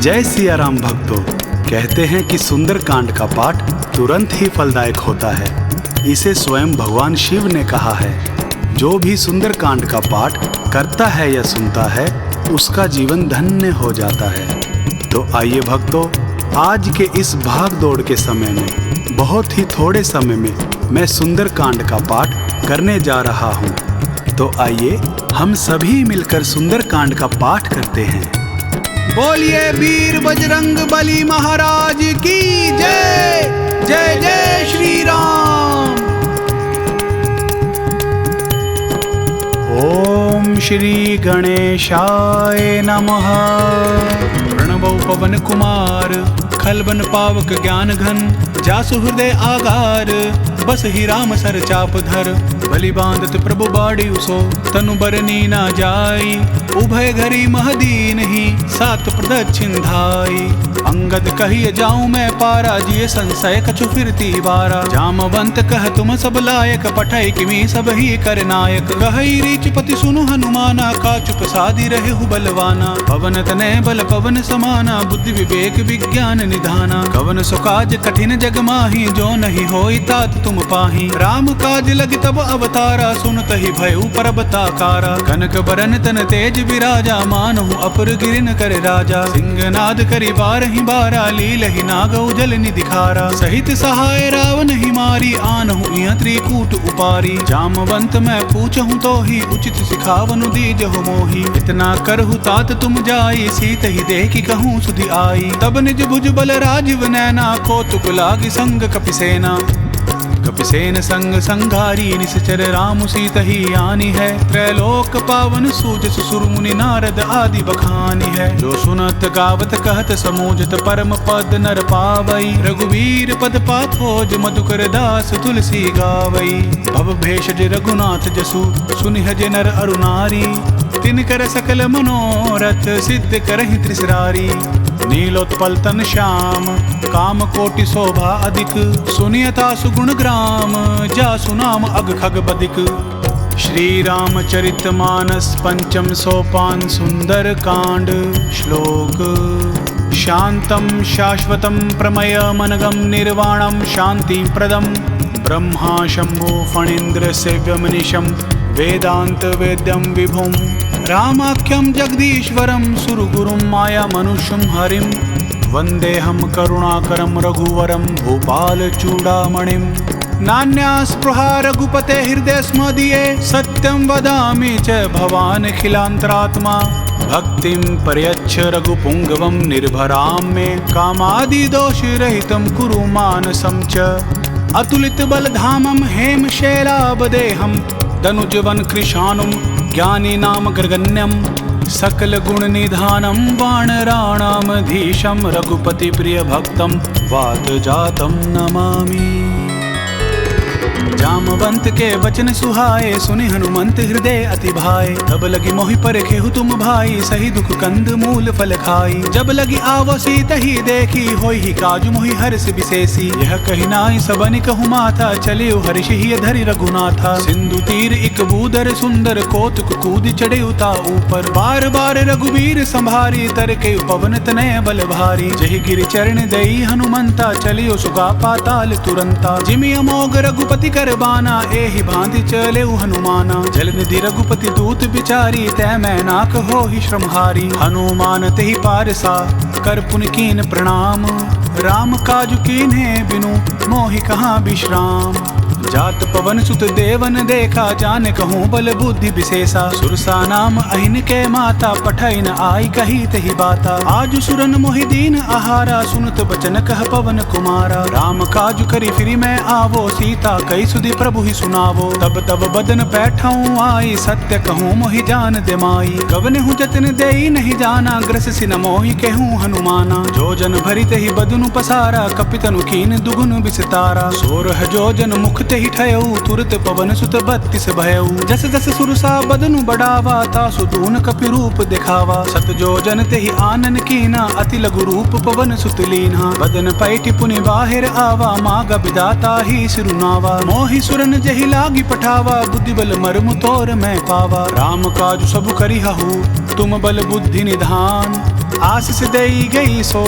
जय सिया राम भक्तों। कहते हैं कि सुंदर कांड का पाठ तुरंत ही फलदायक होता है। इसे स्वयं भगवान शिव ने कहा है। जो भी सुंदर कांड का पाठ करता है या सुनता है उसका जीवन धन्य हो जाता है। तो आइए भक्तों, आज के इस भाग दौड़ के समय में बहुत ही थोड़े समय में मैं सुंदर कांड का पाठ करने जा रहा हूँ। तो आइए हम सभी मिलकर सुंदर कांड का पाठ करते हैं। बोलिए वीर बजरंग बली महाराज की जय। जय जय श्री राम। ओम श्री गणेशाय नमः। प्रणवो पवन कुमार खलबन पावक ज्ञान घन जासु हृदय आगार बस ही राम सर चाप धर बलि बांधत प्रभु बाड़ी उसो तनु बरनी ना जाई उभय घरी महदीन ही सात प्रदक्षिण धाई अंगद कहिए जाऊं मैं पारा जिये संशय कछु फिरती बारा जामवंत कह तुम सब लायक पठई किमी सब ही कर नायक कहई रीच पति सुनु हनुमाना का चुप साधी रहे हु बलवाना पवन तनय बल पवन समाना बुद्धि विवेक विज्ञान निधाना कवन सुकाज कठिन जग माही जो नहीं होई तात तुम पाही राम काज लग तब अवतारा सुनत ही भयउ परबताकारा कनक बरन तन तेज विराजा मानहु अपर गिरिन कर राजा सिंहनाद करि बारहि बारा लील ही नागौ जल निधिखारा सहित सहाय रावण ही मारी आनहु इह त्रिकूट उपारी जामवंत मैं पूछहु तो ही उचित सिखावनु दीजहु मोही इतना करहु तात तुम जाई सीत ही देखी कहूँ सुधि आई तब निज भुज बल राजीव नैना कौतुक लागी संग कपिसेना कपिसेन संग संघारी निश्चर राम सीत ही आनी है त्रैलोक पावन सूज सुर मुनि नारद आदि बखानी है जो सुनत गावत कहत समूजत परम पद नर पावई रघुवीर पद पाथोज मधुकर दास तुलसी गावई भव भेषज रघुनाथ जसु सुनिहज नर अरुनारी तिनकर सकल मनोरथ सिद्ध करहि त्रिसरारी नीलोत्पल तन श्याम काम कोटि शोभा अधिक सुनियता सुगुण ग्राम जासु नाम अग खग बदिक श्री रामचरित मानस पंचम सोपान सुंदर कांड श्लोक शांतम शाश्वतम प्रमय मनगम निर्वाणम शांति प्रदम ब्रह्मा शंभु फणीन्द्र सेव्यमनिशम वेदांत वेद्यम विभुम रामाख्यम जगदीश्वरम सुरगुरुम माया मनुष्यम हरिम वंदेहम करुणाकरम रघुवरम भूपाल चूड़ामणिम नान्या स्पृहा रघुपते हृदय स्मदीये सत्यम वदामि च भवान् खिलांतरात्मा भक्तिम पर्यच्छ रघुपुंगवम निर्भराम मे कामादि दोष रहितम कुरु मानसम च अतुलित बलधामम हेम शैलाबदेहम दनुजवन कृशानुम ज्ञानी नाम ग्रगण्यम सकल गुण निधानम वानराणामधीशम रघुपति प्रिय भक्तम वात जातम नमामि। जामवंत के वचन सुहाए सुनि हनुमंत हृदय अति भाए तब लगी मोहि परखेहु तुम भाई सही दुख कंद मूल फल खाई जब लगी आवसी तही देखी होई ही काजु मोहि हर्ष विशेषी यह कही नाई सबनि कहु माथा चलियो हर्ष ही धरि रघुनाथा सिंधु तीर इक बूदर सुंदर कौतुक कूद चढ़े उता ऊपर बार बार रघुवीर संभारी तर के पवन तनय बल भारी जहि गिर चरण दई हनुमंता चलियो सुगा पाताल तुरंता जिमि अमोघ रघुपति कर बाना एहि भांति चले हनुमाना जलनिधि रघुपति दूत बिचारी तै मैं नाक हो ही श्रमहारी हनुमान तेहि पारसा कर पुन कीन प्रणाम राम काजु कीन्हे बिनु मोहि कहाँ विश्राम जात पवन सुत देवन देखा जान कहूँ बल बुद्धि विशेषा सुरसा नाम अहिन के माता पठै न आई कही तही बाता आज सुरन मोहि दीन आहारा सुनत बचन कह पवन कुमारा राम काजु करी फिरी मैं आवो सीता कई सुधि प्रभु ही सुनावो तब तब बदन बैठाऊं आई सत्य कहूँ मोहि जान दे माई कवन हूँ जतन देई नहीं जाना ग्रस सिन मोहि कहूँ हनुमाना जो जन भरी तही बदनु पसारा कपितनु कीन दुगुन विस्तारा सोरह जो जन मुख ही ठयऊ तुरत पवन सुत 32 भयऊ जस जस सुरसा बदनु बढ़ावा तासु दून कपि रूप दिखावा सत जो जन तेहि आनन कीना अति लघु रूप पवन सुत लीना बदन पैठि पुनि बाहिर आवा माग विदाता ही सिरुनावा मोहि सुरन जहि लागी पठावा बुद्धि बल मर्म तोर मैं पावा राम काज सब करिहु तुम बल बुद्धि निधान आशीष देई गई सो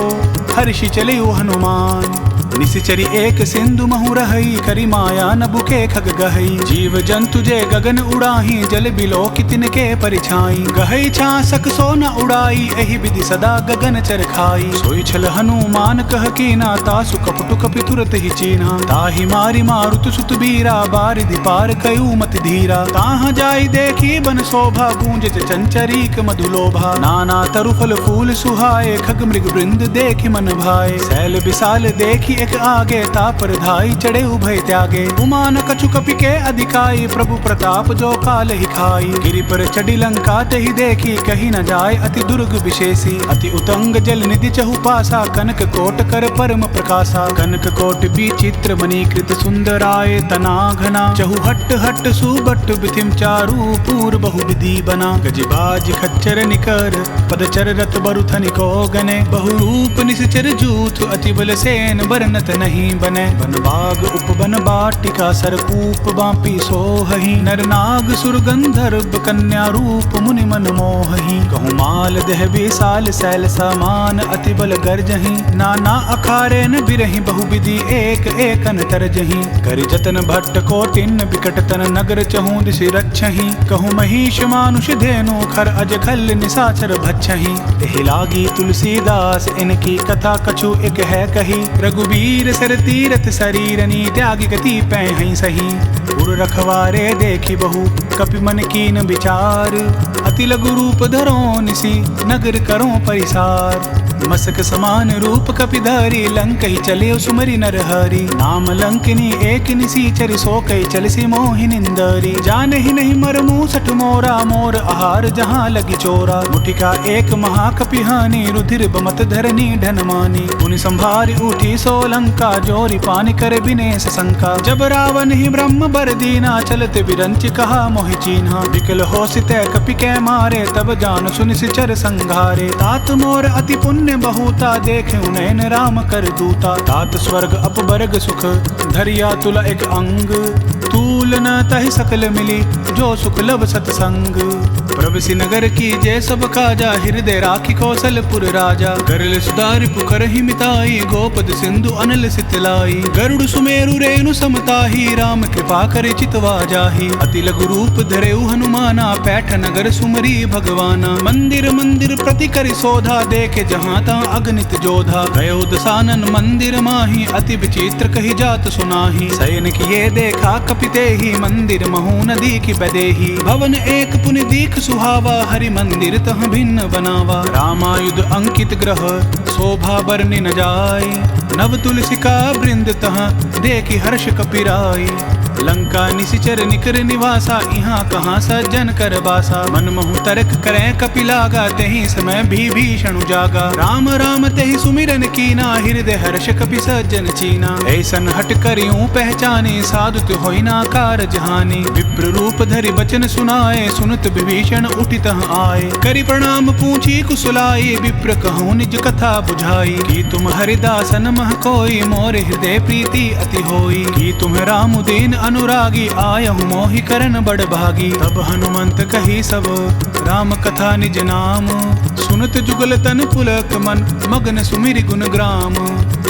हर्षि चले हनुमान। निसिचरी एक सिंधु महु रही करी माया न बुके खग गहई। जीव जंतु जे गगन उड़ाही जल बिलो कितन के परिछाई। गहई छा सक सो न उड़ाई एहि विधि सदा गगन चर खाई। सोई छल हनुमान कह कीना तासु कपटु कपि तुरत ही चीन्हा। ताहि मारी मारुत सुत बीरा बारिधि पार कयू मति धीरा। ताहाँ जाई देखी बन शोभा गूंज चंचरीक मधुलोभा। नाना तरु फल फूल सुहाए खग मृग वृंद देखी मन भाए। शैल विशाल देखी एक आगे तापर धाई चढ़े उभय त्यागे। उमान कछु कपि के अधिकाई प्रभु प्रताप जो काल ही खाई। गिरि पर चढ़ी लंका तहि देखी कहीं न जाय अति दुर्ग विशेषी। अति उतंग जल निधि चहु पासा कनक कोट कर परम प्रकाशा। कनक कोट विचित्र मणिकृत सुंदराय तना घना। चहु हट हट सुबट बिथिम चारु पूर बहु विधि बना। गजबाज खच्चर निकर पदचर रथ बरुथनि को गने। बहु रूप निश्चर जूथ अति बल सेन बरनत नहीं बने। बन बाग उपवन बाटिका सरकूप बापी सोहहि। नर नाग सुर गंधर्व कन्या रूप मुनि मन मोहहि। कहूँ माल देह विशाल शैल समान अति बल गर्जहि। नाना अखारे न बिरहि बहु विधि एक एकन तरजहि। करि जतन भट्ट कोटिन विकट तन नगर चहूँ दिशि रक्षहि। कहूँ महिष मानुष धेनु खर अज खल निशाचर भक्षहि। एहि लागी तुलसीदास इनकी कथा कछु एक है कही। रघुबीर सर तीरथ शरीरनी त्यागी गति पैं सही। उर रखवारे देखी बहु कपि मन कीन विचार। अति लघु रूप धरो निसी नगर करो परिसार। मसक समान रूप कपिधारी लंक ही चले सुमरी नर हरि। नाम लंकिनी एक निसीचर सो कई चलसी मोहि निंदरी। जान ही नहीं मर मूसठ मोरा मोर आहार जहाँ लगी चोरा। मुठिका एक महाकपिहानी रुधिर बमत धरनी ढनमानी। उनि संभारी उठी सो लंका जोरी पानी कर बिनेश शंका। जब रावण ही ब्रह्म बर दीना चलते बिरंच कहा मोहि चीन्हा। विकल हो सितै कपि कै मारे तब जान सुनि सिचर संघारे। तात मोर अति पुण्य बहुता देखे नयन राम कर दूता। तात स्वर्ग अपवर्ग सुख धरिया तुला एक अंग। तूल न तहि सकल मिली जो सुख लब सतसंग। प्रभसी नगर की जय सब काजा हृदय राखी कौशलपुर राजा। गरल सुधारि पुकर ही मिताई गोपद सिंधु अनल सितलाई। गरुड़ सुमेरु रेणु समताही राम कृपा कर चितवा जाही। अति लघु रूप धरेउ हनुमाना पैठ नगर सुमरी भगवाना। मंदिर मंदिर प्रति करि शोधा देखे जहाँ ता अगणित जोधा। गयो दसानन मंदिर माही अति विचित्र कही जात सुनाही। शयन किए देखा कपिते ही मंदिर महू नदी की बदेही। भवन एक पुनि दीख सुहावा हरि मंदिर तह भिन्न बनावा। रामायुध अंकित ग्रह शोभा बरनि न जाय। नव तुलसिका वृंद तह देखी हर्ष कपिराई। लंका निशिचर निकर निवासा यहाँ कहाँ सज्जन कर बासा। मन महु तर्क करें कपिलागा तेहि समय भी भीषण जागा। राम राम तेहि सुमिरन कीना हृदय हर्ष कपि सज्जन चीना। ऐसन हट करियूं पहचाने साधुत होई ना कार जहानी। विप्र रूप धरि बचन सुनाए सुनत विभीषण उठित आए। करि प्रणाम पूछी कुशलाई विप्र कहूँ निज कथा बुझाई। कि तुम हरिदासन मह कोई मोर हृदय प्रीति अति होई। कि तुम राम दीन अनुरागी आयहु मोहि करन बड़ भागी। तब हनुमंत कही सब राम कथा निज नाम। सुनत जुगल तन पुलक मन मगन सुमिरि गुण ग्राम।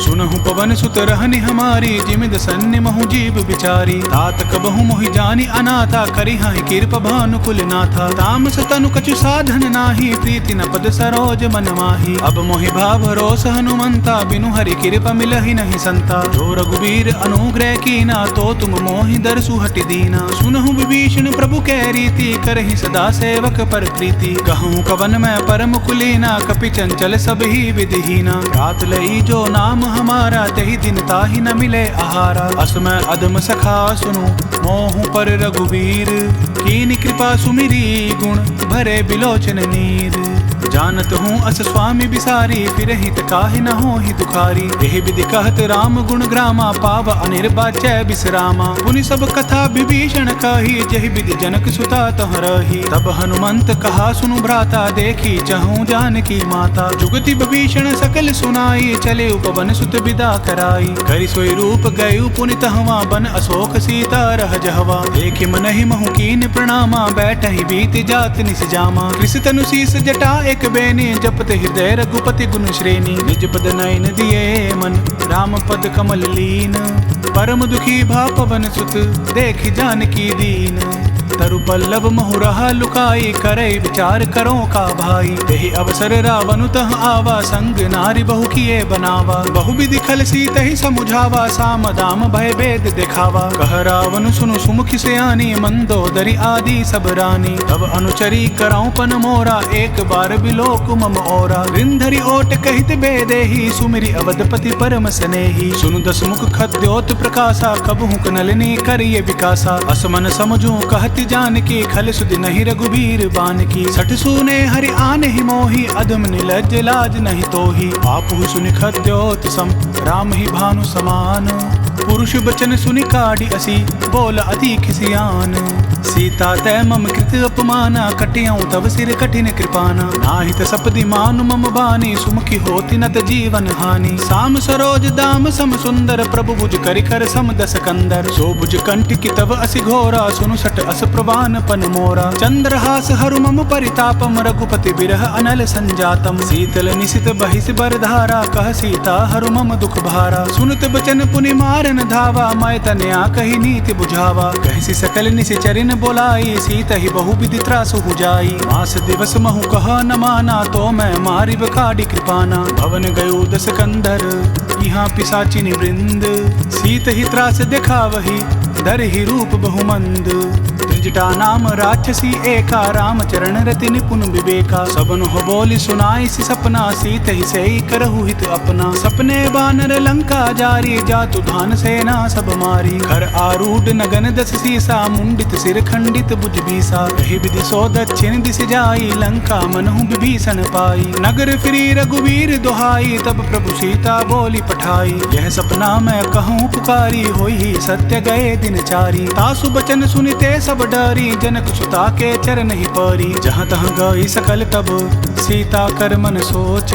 सुनहु पवन सुत रहनि हमारी जिमिद सन्नि महु जीव बिचारी। तात कबहु मोहि जानी अनाथा करि हाहि कृप भानुकुल नाथा। तामस तनु कछु साधन नाही प्रीति न पद सरोज मन माही। अब मोहि भाव रोस हनुमंता बिनु हरि कृप मिलहि नहीं संता। जो रघुवीर अनुग्रह कीना तो तुम मोहि दरसु हटि दीना। सुनहु विभीषण प्रभु कै रीति करहि सदा सेवक पर प्रीति। कहूँ कवन मैं परम कुलीना कपि चंचल सब ही विधिहीना। रात लई जो नाम हमारा तहि दिन ताहि न मिले आहारा। असमय अधम सखा सुनु मोहु पर रघुवीर। कीन कृपा सुमिरी गुण भरे बिलोचन नीर। जानत हूँ अस स्वामी बिसारी फिर हित काहि न हो ही दुखारी। एहि विधि कहत राम गुण ग्रामा पाव अनिर्वाच्य विश्रामा। पुनि सब कथा विभीषण कही जहि विधि जनक सुता तह रही। तब हनुमंत कहा सुनु भ्राता देखी चहूँ जानकी माता। जुगति विभीषण सकल सुनाई चले उपवन सुत विदा कराई। करि सोई रूप गयु पुनि तहवा बन अशोक सीता रह जहवा। देखि मनहि महु कीन प्रणामा बैठहि बीत जात निस जामा। कृष तनु शीस जटा एक एक बेनी जपत हृदय रघुपति गुण श्रेणी। निज पद नयन दिए मन राम पद कमल लीन। परम दुखी भा पवन सुत देखि जानकी दीन। तरु पल्लव महु रहा लुकाई करे विचार करो का भाई। यही अवसर रावण तह आवा संग नारी बहु किए बनावा। बहु विधि खल सीत ही समुझावा साम दाम भय भेद दिखावा। कह रावण सुनु सुमुखी सयानी मंदोदरी आदि सब रानी। तब अनुचरी कराऊं पन मोरा एक बार बिलोक मम ओरा। रिंधरी ओट कहित बेदे ही सुमिरी अवधपति परम स्नेही। सुनु दस मुख खद्योत प्रकाशा कबहु कनलनी करिए विकासा। असमन समझू कहती जानकी खल सुधि नहीं रघुबीर बान की। सठ सुने हरि आने ही मोही अधम निलज्ज लाज नहीं तोही। आपहु सुनि खद्योत सम राम ही भानु समान। पुरुष बचन सुनि काढ़ी असी बोल अति खिसियान। सीता तै मम कृत अपमाना कटियाऊं तब सिर कठिन कृपाना। नाहित सपदि मानु मम बानी सुमुखी होती नत जीवन हानि। साम सरोज दाम सम सुंदर प्रभु भुज करि कर सम दस कंदर। सो भुज कंठ की तब असि घोरा सुनु सट अस प्रवान पन मोरा। चंद्रहास हरु मम परितापम रघुपति बिरह अनल संजातम। शीतल निशित बहिस बरधारा कह सीता हरु मम दुख भारा। सुनत बचन पुनि मारन धावा मैं तनया कही नीति बुझावा। कहसी सकल निशिचरिन बोलाई सीता ही बहु विधि त्रासु हो जाई। मास दिवस महु कह न माना तो मैं मारी बकाडी कृपाना। भवन गयो दस कंधर यहाँ पिशाचिनी वृंद। सीत ही त्रास देखा वही धर ही रूप बहुमंद। त्रिजटा नाम राक्षसी एका रामचरण रति निपुण विवेका। सबन हो बोली सुनाई सी सपना सीत ही से करहु हित अपना। सपने बानर लंका जारी जातु धान सेना सब मारी। घर आरूढ़ नगन दस सीसा मुंडित सिर खंडित भुज बीसा। यही विधि सो दक्षिण दिश जाई लंका मनहु विभीषण पाई। नगर फिरी रघुवीर दुहाई तब प्रभु सीता बोली पठाई। यह सपना मैं कहूँ पुकारी होई सत्य गए दिन चारी। तासु बचन सुनिते सब डरी जनक सुता के चरण ही परी। जहाँ तहाँ गई सकल तब सीता कर मन सोच।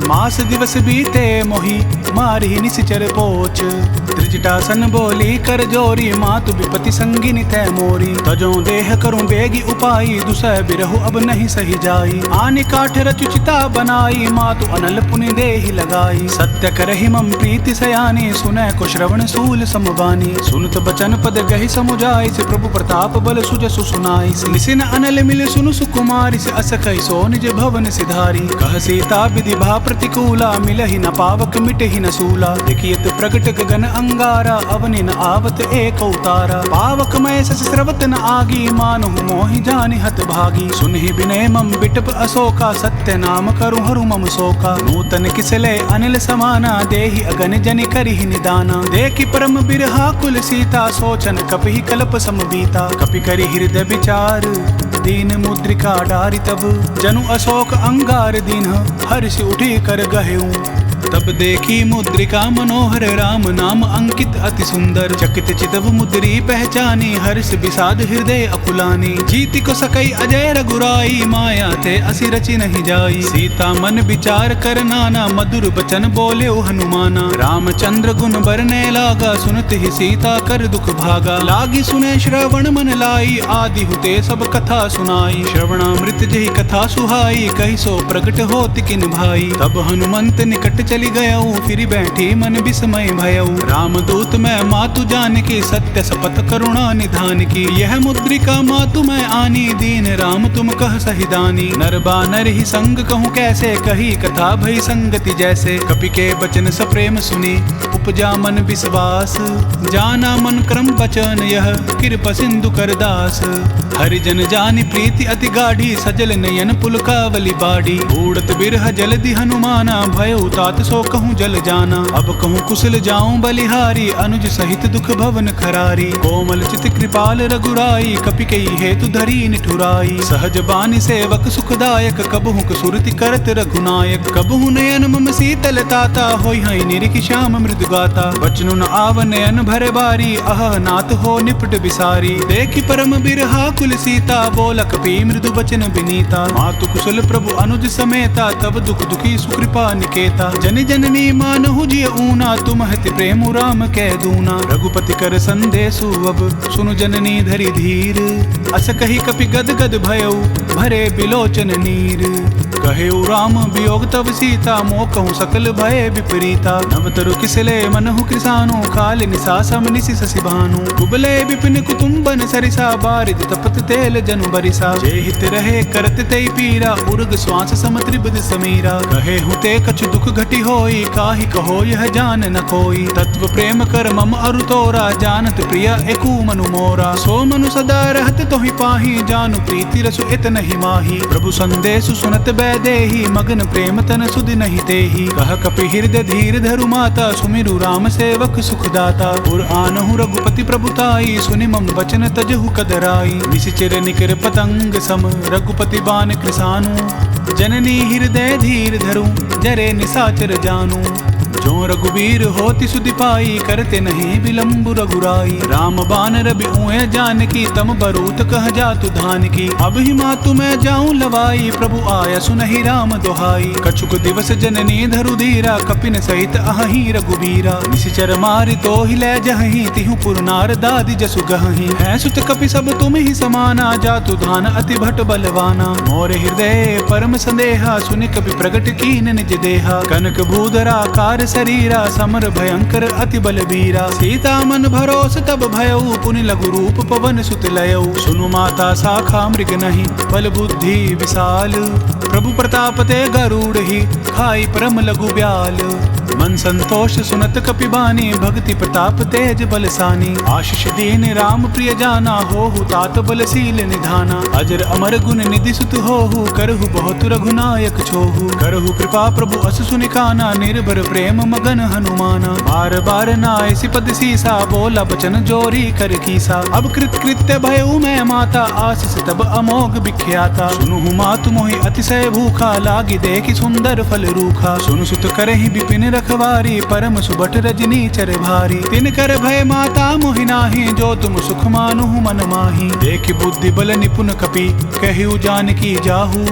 मास दिवस बीते मोही मारी निश्चर पोच। त्रिजटासन बोली कर जोरी मातु विपति संगिनी तै मोरी। तजो देह करूं बेगी उपाई दुसह बिरहु अब नहीं सही जाई। आनि काठ रचुचिता बनाई मातु अनल पुनि देहि लगाई। सत्य करहि मम प्रीति सयानी सुनै को श्रवण सूल समबानी। सुनत बचन पद गहि समुझाई से प्रभु प्रताप बल सुजसु सुनाई। निसिन अनल मिल सुनु सुकुमारी से अस कहि सो निज भवन सिधारी। कह सीता विधि भा प्रतिकूला मिलहि न पावक मिटहि न सूला। देखियत प्रगट गगन अंगारा अवनि न आवत एक उतारा। पावक मय सस स्रवत न आगी मानहु मोहि जानि हत भागी। सुनहि बिनय मम बिटप अशोका सत्य नाम करु हरु मम शोका। नूतन किसले अनिल समाना देहि अगन जनि करिहि निदाना। देखि परम बिरहा कुल सीता सोचन कपिहि कल्प सम बीता। कपि करि हृदय विचार दीन मुद्रिका डारि तब। जनु अशोक अंगार दीन हर्ष उठी कर गहेऊ। तब देखी मुद्रिका मनोहर राम नाम अंकित अति सुंदर। चकित चितव मुद्री पहचानी हर्ष विषाद हृदय अकुलानी। जीति को सकई अजय रघुराई माया थे असि रचि नहीं जाई। सीता मन विचार कर नाना मधुर बचन बोले हनुमाना। रामचंद्र गुण बरने लागा सुनत ही सीता कर दुख भागा। लागी सुने श्रवण मन लाई आदि हुते सब कथा सुनाई। श्रवणामृत जही कथा सुहाई कही सो प्रगट होति किन भाई। तब हनुमंत निकट चली गयऊ फिर बैठी मन विस्मय भयऊ। रामदूत मैं मातु जान की सत्य सपथ करुणा निधान की। यह मुद्रिका मातु मैं आनी दीन राम तुम कह सहिदानी। नर बानर ही संग कहूँ कैसे कही कथा भई संगति जैसे। कपि के बचन सप्रेम सुनी उपजा मन विश्वास। जाना मन क्रम बचन यह कृपा सिंधु कर दास। हरिजन जानि प्रीति अति गाढ़ी सजल नयन पुलकावली बाड़ी। उड़त बिरह जलधि हनुमाना भयउ तात सो कहूँ जल जाना। अब कहूँ कुशल जाऊं बलिहारी अनुज सहित दुख भवन खरारी। कोमल चित कृपाल रघुराई कपि कई हेतु धरी निठुराई। सहज बानी सेवक सुखदायक कबहु सुरति करत रघुनायक। कबहु नयन मम शीतल ताता होई हई निरिख श्याम मृदु गाता। बचनु न आव नयन भर बारी अह नाथ हो निपट विसारी। देखि परम बिरहा कुल सीता बोल कपि मृदु बचन विनीता। मातु कुशल प्रभु अनुज समेता तब दुख दुखी सुकृपा निकेता। जन जननी मानहु जिय ऊना, तुम हति प्रेम राम कै दूना। रघुपति कर संदेशु अब सुनु जननी धरि धीर, अस कही कपि गद गद भयउ भरे बिलोचन नीर। कहे राम वियोग तब सीता, मोह कहूँ सकल भय विपरीता। नव तरु किसले मनहु कृसानु, काल निसा सम निसि शशि भानु। कुबले विपिन कुटुम्बन सरिसा, बारिद तपत तेल जनु बरिसा। जे हित रहे करत तई पीरा, उर्ग श्वास सम त्रिबद समीरा। कहे हुते कछु दुख घटी होई, काहि कहो यह जान न कोई। तत्व प्रेम कर मम अरु तोरा, जानत प्रिय एकु मनु मोरा। सो मनु सदा रहत तोहि पाही, जानु प्रीति रसु इत नहीं माही। प्रभु संदेशु सुनत देही, मगन प्रेम तन सुध नहीं तेही। कह कपि हृदय धीर धरु माता, सुमिरु राम सेवक सुखदाता। उर आनहु रघुपति प्रभुताई, सुनि मम वचन तजहु कदराई। निशिचर निकर पतंग सम, रघुपति बान कृसानु। जननी हृदय धीर धरु, जरे निसाचर जानु। जो रघुवीर होति सुधि पाई, करते नहीं विलम्ब रघुराई। राम बान रबि उए जानकी, तम बरूत कह जातु धान की। अब ही मातु मैं जाऊं लवाई, प्रभु आया सुनहि राम दोहाई। कछुक दिवस जननी धरु धीरा, कपिन सहित अहि रघुवीरा। निशिचर मारि तो ही लै जहि, तिहु पुर नार दादि जसु गहि। है सुत कपि सब तुम ही समाना, जातु धान अति भट बलवाना। मोर हृदय परम संदेहा, सुनि कपि प्रगट कीन निज देहा। कनक भूधरा कार शरीरा, समर भयंकर अति बलबीरा। सीता मन भरोस तब भयउ, पुनि लघु रूप पवन सुत लयउ। सुनु माता शाखा मृग नहीं, बल बुद्धि विशाल। प्रभु प्रताप ते गरुड़ ही, खाई परम लघु ब्याल। मन संतोष सुनत कपि बानी, भक्ति प्रताप तेज बलसानी। आशीष दीन राम प्रिय जाना, होहु तात बलशील निधाना। अजर अमर गुण निधि सुत होहु, करहु बहुत रघुनायक छोहु। करहु कृपा प्रभु अस सुनि काना, निर्भर प्रेम मगन हनुमाना। बार बार नाय सिपद सीसा, बोला बचन जोरी कर कीसा। अब कृत कृत्य भयउ मैं माता, आशीष तब अमोघ विख्याता। सुनुहु मातु मोहि अतिशय भूखा, लागी देखि सुंदर फल रूखा। सुनु सुत करहि विपिन रखवारी, परम सुबट रजनी चर भारी। तिन कर भय माता मोहि नाहि, जो तुम सुख मानुहु मन माही। देखि बुद्धि बल निपुण कपि, कहिउ जानकी जाहु।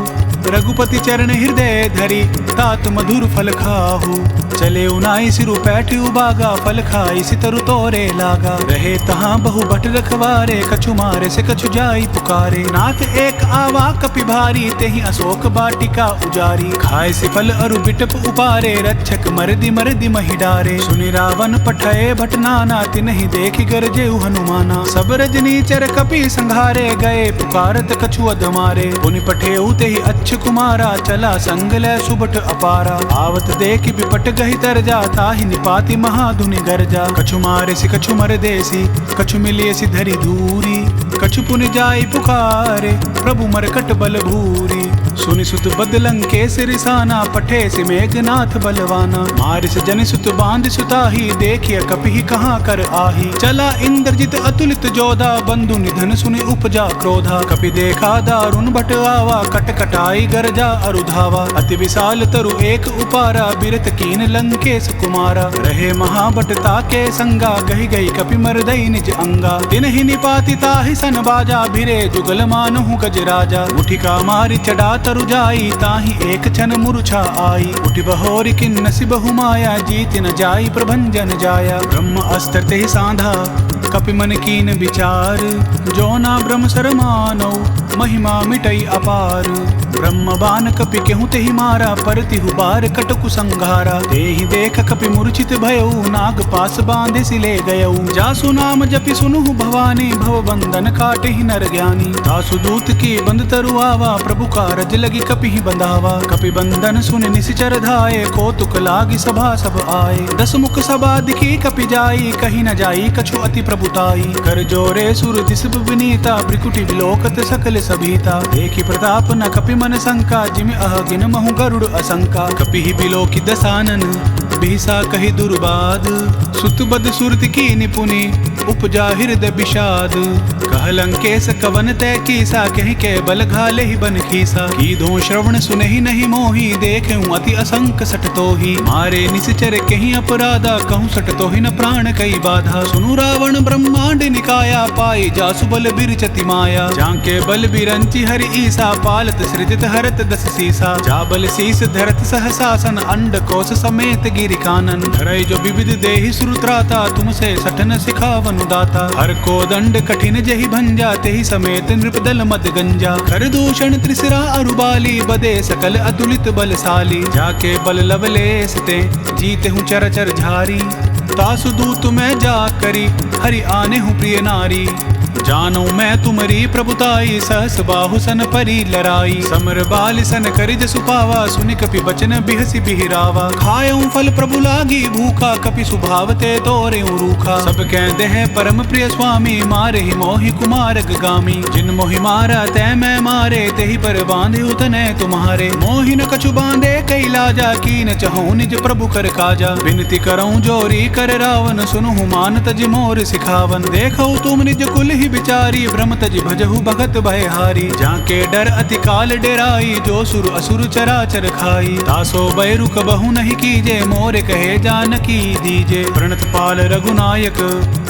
रघुपति चरण हृदय धरि, तात मधुर फल खाहु। चले उनाई सिरु पैठ उबागा, फल खाई सितरु तोरे लागा। रहे तहाँ बहु बट रखवारे, कछु मारे से कछु जाई पुकारे। नाथ एक आवा कपि भारी, तेहि अशोक बाटिका उजारी। खाए से फल अरु बिटप उपारे, रक्षक मरदि मरदि महि डारे। सुनि रावण पठये भट नाना, तिनहि देखि गरजेउ हनुमाना। सब रजनी चर कपि संघारे, गए पुकारत कछु अधमारे। पुनि पठेउ तेहि अच्छ कुमारा, चला संग लै सुबट अपारा। आवत देखि विपट गहि तर जा, ताहि निपाति महाधुनि गरजा। कछु मारे से कछु मर देसी, कछु मिलिए सी धरि धूरी। कछु पुनि जाई पुकारे, प्रभु मरकट बल भूरी। सुनि सुत बदलंग के सिरिसाना, पठे से मेघनाथ बलवाना। मारि से जनि सुत बांध सुताही, देखिए कपि कहाँ कर आही। चला इंद्रजित अतुलित जोधा, बंधु निधन सुनि उपजा क्रोधा। कपि देखा दारुण भट आवा, कट कटाई गरजा अरुधावा। अति विशाल तरु एक उपारा, बिरत कीन लंकेश कुमारा। रहे महाबट ताके संगा, गही गई कपि मरदई निज अंगा। तिनहि निपाति ताहि सन बाजा, भिरे जुगल मानहु गज राजा। मुठिका मारि चढ़ा तरु जाई, ताहि एक क्षण मूर्छा आई। उठि बहोरि किन्नसि बहु माया, जीत न जाई प्रभंजन जाया। ब्रह्म अस्त्र तेहि साधा, कपि मन कीन विचार। जो ना ब्रह्म सर मानौ, महिमा मिटई अपार। ब्रह्म बान कपि केहू तेहि मारा, परतिहु बार कटकु संघारा। तेहि देख कपि मूर्छित भयउ, नाग पास बांधे सिले गयउ। जासु नाम जपि सुनुहु भवानी, भव बंधन काटेहि नर ज्ञानी। दासु दूत की बंद तरु आवा, प्रभु कारज लगी कपि बंधावा। कपि बंधन सुनि निशिचर धाये, कौतुक लागी सभा सब आए। दस मुख सभा दिखी कपि जाई, कहीं न जाई कछु अति प्रभुताई। कर जोरे सुर दिस विनीता, भ्रिकुटि विलोकत सकल सभीता। देखि प्रताप न कपि मन शंका, जिमि अहगिन महु गरुड़ असंका। कपि बिलोकि दसानन, बिहसा कही दुर्बाद, सुत बद सुरत की निपुनि, उपजा हृदय विषाद। कह लंकेश कवन तय कीसा, कहीं के बल घाले ही बन खीसा। की दो श्रवण सुने ही नहीं मोही, देखे अति असंक सट तो ही। मारे निश्चर कहीं अपराधा, कहूँ सट तो ही न प्राण कई बाधा। सुनु रावण ब्रह्मांड निकाया, पाई जासु बल बिरचति माया। जाके बल बिरंचि हरि ईसा, पालत सृजित हरत दस सीसा। जा बल शीस धरत सहसासन, अंड कोश समेत गिरि कानन। धरई जो विविध देहि सुरत्राता, तुमसे सठन सिखावनु दाता। हर को दंड कठिन जहि भंजा, तेहि समेत नृपदल मद गंजा। कर दूषण त्रिसरा अरुबाली, बदे सकल अतुलित बलशाली। जाके बल लवलेस ते, जीते हूँ चरचर झारी। तासु दूत मैं जा करी, हरि आने हूँ प्रिय नारी। जानो मैं तुमरी प्रभुताई, सहस बाहु सन परी लराई। समर बाल सन करिज सुपावा, सुनि कपि बचन बिहसी बिहिरावा। खायऊं फल प्रभु लागी भूखा, कपि सुभावते तोरे रूखा। सब कहते हैं परम प्रिय स्वामी, मारे ही मोहि कुमार गामी। जिन मोहि मारा तै मैं मारे, तेहि पर बांधे उतने तुम्हारे। मोहि न कछु बांधे कई लाजा, की न चहूं निज प्रभु कर काजा। विनती करऊं जोरी कर रावण, सुनहु मान तज मोर सिखावन। देखो तुम निज कुल ही बिचारी, भ्रम तज भजहु भगत भयहारी। जाके डर अति काल डेराई, जो सुर असुर चराचर खाई। तासो बैरु कबहु नहीं कीजे, मोरे कहे जानकी दीजे। प्रणत पाल रघुनायक,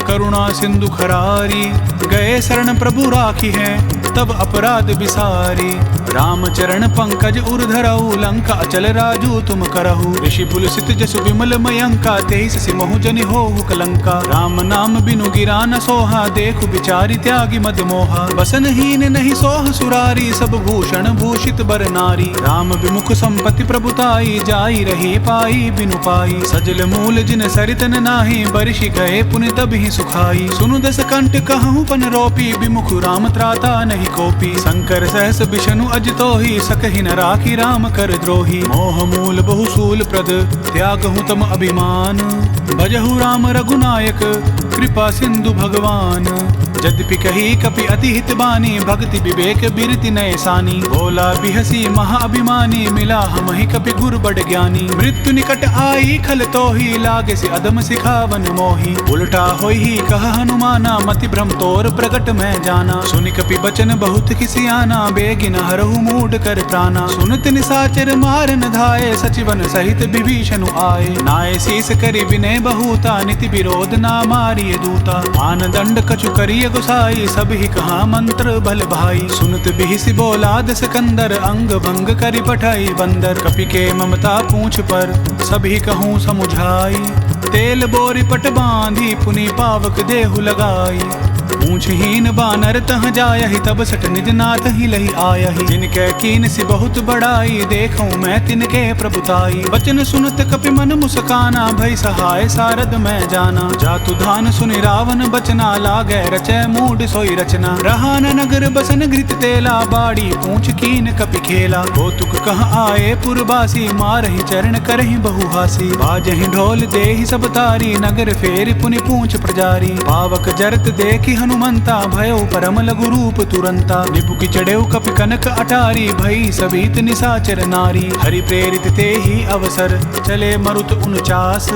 करुणा सिंधु खरारी। गए शरण प्रभु राखी है, तब अपराध बिसारी। राम चरण पंकज उर धरऊ, लंका अचल राजू तुम करहु। ऋषि पुलसित जसु विमल मयंका, तेईस सिमहु जनि होहु कलंका। राम नाम बिनु गिरा न सोहा, देखु बिचारी त्यागी मद मोहा। बसन हीन नहीं सोह सुरारी, सब भूषण भूषित बर नारी। राम विमुख संपत्ति प्रभुताई, जाई रही पाई बिनु पाई। सजल मूल जिन सरितन नाही, बरिषि गए पुनि तबहि सुखाई। सुनु दस कंठ कहूँ पन रोपी, विमुख राम त्राता नहीं कोपी। शंकर सहस विष्णु अज तोहि, सकहि न राखी राम कर द्रोही। मोह मूल बहुसूल प्रद, त्यागहु तम अभिमान। भजहु राम रघुनायक, कृपा सिंधु भगवान। यद्यपि कही कपि अति हित बानी, भक्ति विवेक बिरति नय सानी। बोला बिहसी महाअभिमानी, मिला हमहि कपि गुर बड़ ज्ञानी। मृत्यु निकट आई खल तोहि, लागे से अदम सिखावन मोही। उल्टा होई ही कह हनुमाना, मति भ्रम तोर प्रगट मैं जाना। सुनि कपि बचन बहुत किसियाना, बेगिन हरहु मूढ़ कर प्राणा। सुनत निसाचर मारन धाये, सचिवन सहित विभीषण आए। नाय शीस करि विनय बहुता, नीति विरोध ना मारिय दूता। आन दंड कछु करिय गुसाई, सब ही कहा मंत्र भल भाई। सुनत बिहिसी बोला दस कंदर, अंग भंग करि पठाई बंदर। कपि के ममता पूछ पर, सभी कहूँ समुझाई। तेल बोरी पट बांधी, पुनि पावक देहु लगाई। पूछहीन बानर तह जायहि, तब सट निज नाथ ही लही आयहि। जिनके कीन सी बहुत बड़ाई, देखूं मैं तिनके प्रभुताई। बचन सुनत कपि मन मुस्काना, भई सहाय सारद मैं जाना। जातु धान सुनि रावण बचना, लागे रचय मूढ़ सोई रचना। रहा न नगर बसन घृत तेला, बाड़ी पूछ कीन कपि खेला। कौतुक कह आए पुरबासी, मारहि चरण करहि बहुहासी। बाजहि ढोल देहि सब तारी, नगर फेर पुनि पूछ प्रजारी। पावक जरत देखि हनुमंता, भयो परम लघु रूप तुरंता। निपुकी चढ़ेउ कपि कनक अटारी, भई सबीत निसाचर नारी। हरि प्रेरित ते ही अवसर, चले मरुत 49।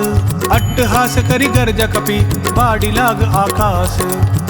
अट्टहास करि गर्ज कपि, बाड़ी लाग आकाश।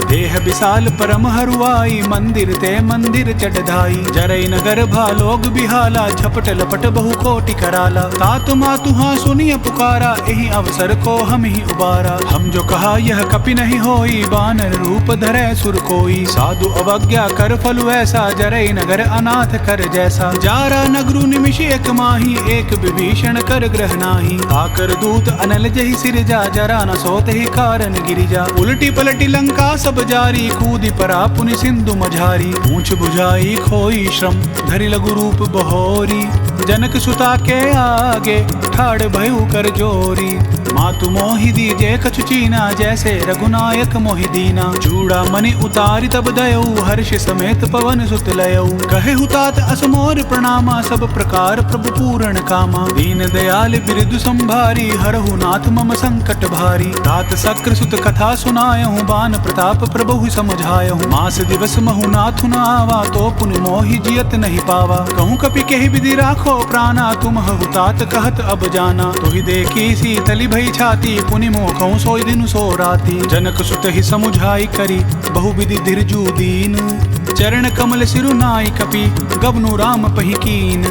देह विशाल परम हरुआई, मंदिर ते मंदिर चढ़ाई। जरई नगर भालोग बिहाला, झपट लपट बहु कोटि कराला। तात मातु हाँ सुनिय पुकारा, एहि अवसर को हम ही उबारा। हम जो कहा यह कपि नहीं होई, बानर रूप धरे सुर कोई। साधु अवज्ञा कर फलु ऐसा, जरई नगर अनाथ कर जैसा। जारा नगरु निमिष एक माही, एक विभीषण कर ग्रह नाही। आकर दूत अनल जहि सिरजा, जरा न सोत ही कारण गिरिजा। उलटी पलटी लंका सब जारी, कूदी परा पुनि सिंधु मझारी। पूछ बुझाई खोई श्रम, धरि लघु रूप बहोरी। जनक सुता के आगे, ठाड़ भयु कर जोरी। मातु मोहि दीजे कछु चीना, जैसे रघुनायक मोहि दीना। चूड़ा मणि उतारी तब दयऊ, हर्ष समेत पवन सुत लयऊ। कहे हुतात असमोर प्रणामा, सब प्रकार प्रभु पूर्ण कामा। दीन दयाल बिरदु संभारी, हरहु नाथ मम संकट भारी। तात सक्र सुत कथा सुनायहु, बान प्रताप प्रभु समझायहु। मास दिवस महु नाथु न आवा, तो पुनि मोहि जियत नहीं पावा। कहूँ कपि केहि विधि राखो प्राणा, तुम हुतात कहत अब जाना। तुहि देखी शीतली भई छाती, पुनि मोखऊँ सोई दिनु सो राती। जनक सुत ही समुझाई करी, बहु विधि धीरजु दीन। चरण कमल सिरु नाई कपि, गबनु राम पहि कीन।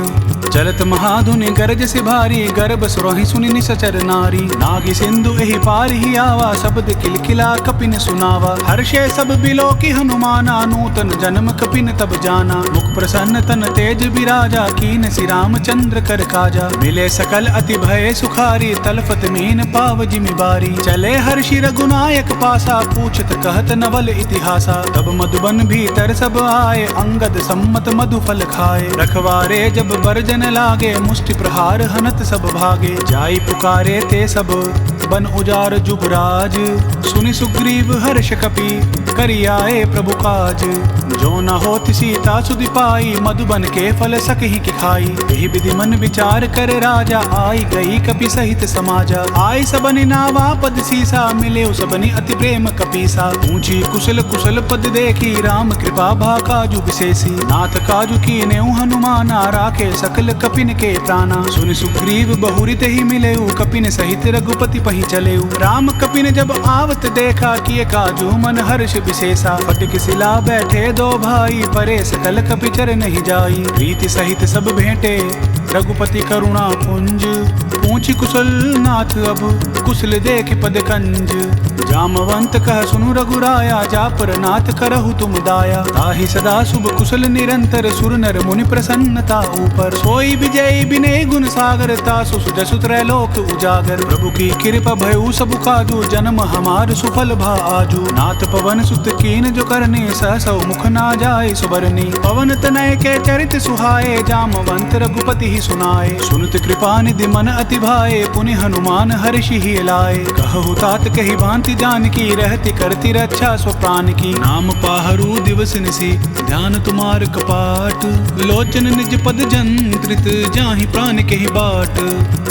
चलत महाधुनि गरज से भारी, गर्भ सुरहि सुनि निसचर नारी। नागी सिंधु एहि पार ही आवा, शब्द किलकिला कपिन सुनावा। हर्षे सब बिलो की हनुमाना, नूतन जन्म कपिन तब जाना। मुख प्रसन्न तन तेज बिराजा, कीन सि रामचंद्र कर काजा। मिले सकल अति भय सुखारी, तलफत मीन पाव जिमि बारी। चले हर्षि रघुनायक पासा, पूछत कहत नवल इतिहासा। तब मधुबन भीतर सब आए, अंगद सम्मत मधु फल खाए। रखवारे जब बरजन लागे, मुष्टि प्रहार हनत सब भागे। जाई पुकारे ते सब, बन उजार जुबराज। सुनि सुग्रीव हर्ष कपि, करि आए प्रभु काज। जो न होत सीता सुधि पाई, मधुबन के फल सकहि कि खाई। यही विधि मन विचार कर राजा, आई गई कपि सहित समाजा। आई सबनि नावा पद सीसा, मिले सबनि अति प्रेम कपीसा। ऊंची कुशल कुशल पद देखी, राम कृपा भा काजु विशेषी। नाथ काजु कीनेउ हनुमाना, राखे सकल कपिन के प्राणा। सुनि सुग्रीव बहुरित ही मिलेउ, कपिन सहित रघुपति पहि चलेउ। राम कपिन जब आवत देखा, किए काजू मन हर्ष विशेषा। फटिक सिला बैठे दो भाई, परे सकल कपिचर नहीं जाई। प्रीति सहित सब भेंटे, रघुपति करुणा पुंज। पूछी कुशल नाथ अब, कुशल देख पद कंज। जामवंत कह सुनु रघुराया, जा पर नाथ करहु तुम दाया। ताहि सदा शुभ कुशल निरंतर, सुर नर मुनि प्रसन्नता ऊपर। सोई विजय विनय गुण सागर, तासु सुजसु त्रैलोक उजागर। प्रभु की कृपा भयउ सब काजू, जन्म हमार सुफल भा आजू। नाथ पवन सुत कीन जो करने, सहसौ मुख ना जाय सुबरनी। पवन तनय के चरित सुहाए, जामवंत रघुपति ही सुनाए। सुनत कृपा निधि मन अति भाए, पुनि हनुमान हर्षि ही लाए। कहु तात कही भांति जानकी, रहती करती रक्षा स्व प्राण की। नाम पाहरु दिवस निसी, ध्यान तुम्हार कपाट। लोचन निज पद जंत्रित, जाहि प्राण केहि बाट।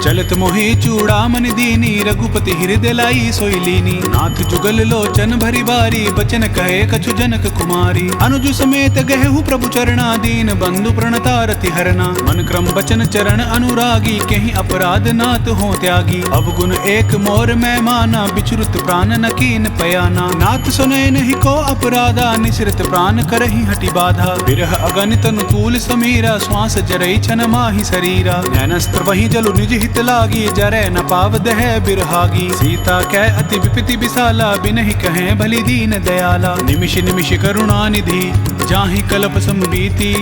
चलत मोहि चूड़ामन दीनी, रघुपति हृदय लाई सोई लीनी। नाथ जुगल लोचन भरी बारी, बचन कहे कछु जनक कुमारी। अनुज समेत गहु प्रभु चरणा, दीन बंधु प्रणतारति हरना। मन क्रम बचन चरण अनुरागी, कहीं अपराध नाथ हो त्यागी। अवगुण एक मोर मैं माना, बिचरुत प्राण न कीन पयाना। नाथ सुनय नहीं को अपराधा, निसृत प्राण करहि हटि बाधा। बिरह अगणित अनुकूल समीरा, श्वास जरई छन माहि शरीरा। नैनस्त्र वही जलु निज हित लागी, जरै न पाव दह बिरहागी। सीता कै अति विपति विशाला, बिनहि कहें भली दीन दयाला। निमिष निमिष करुणा निधि, जाहि कल्प संबीति।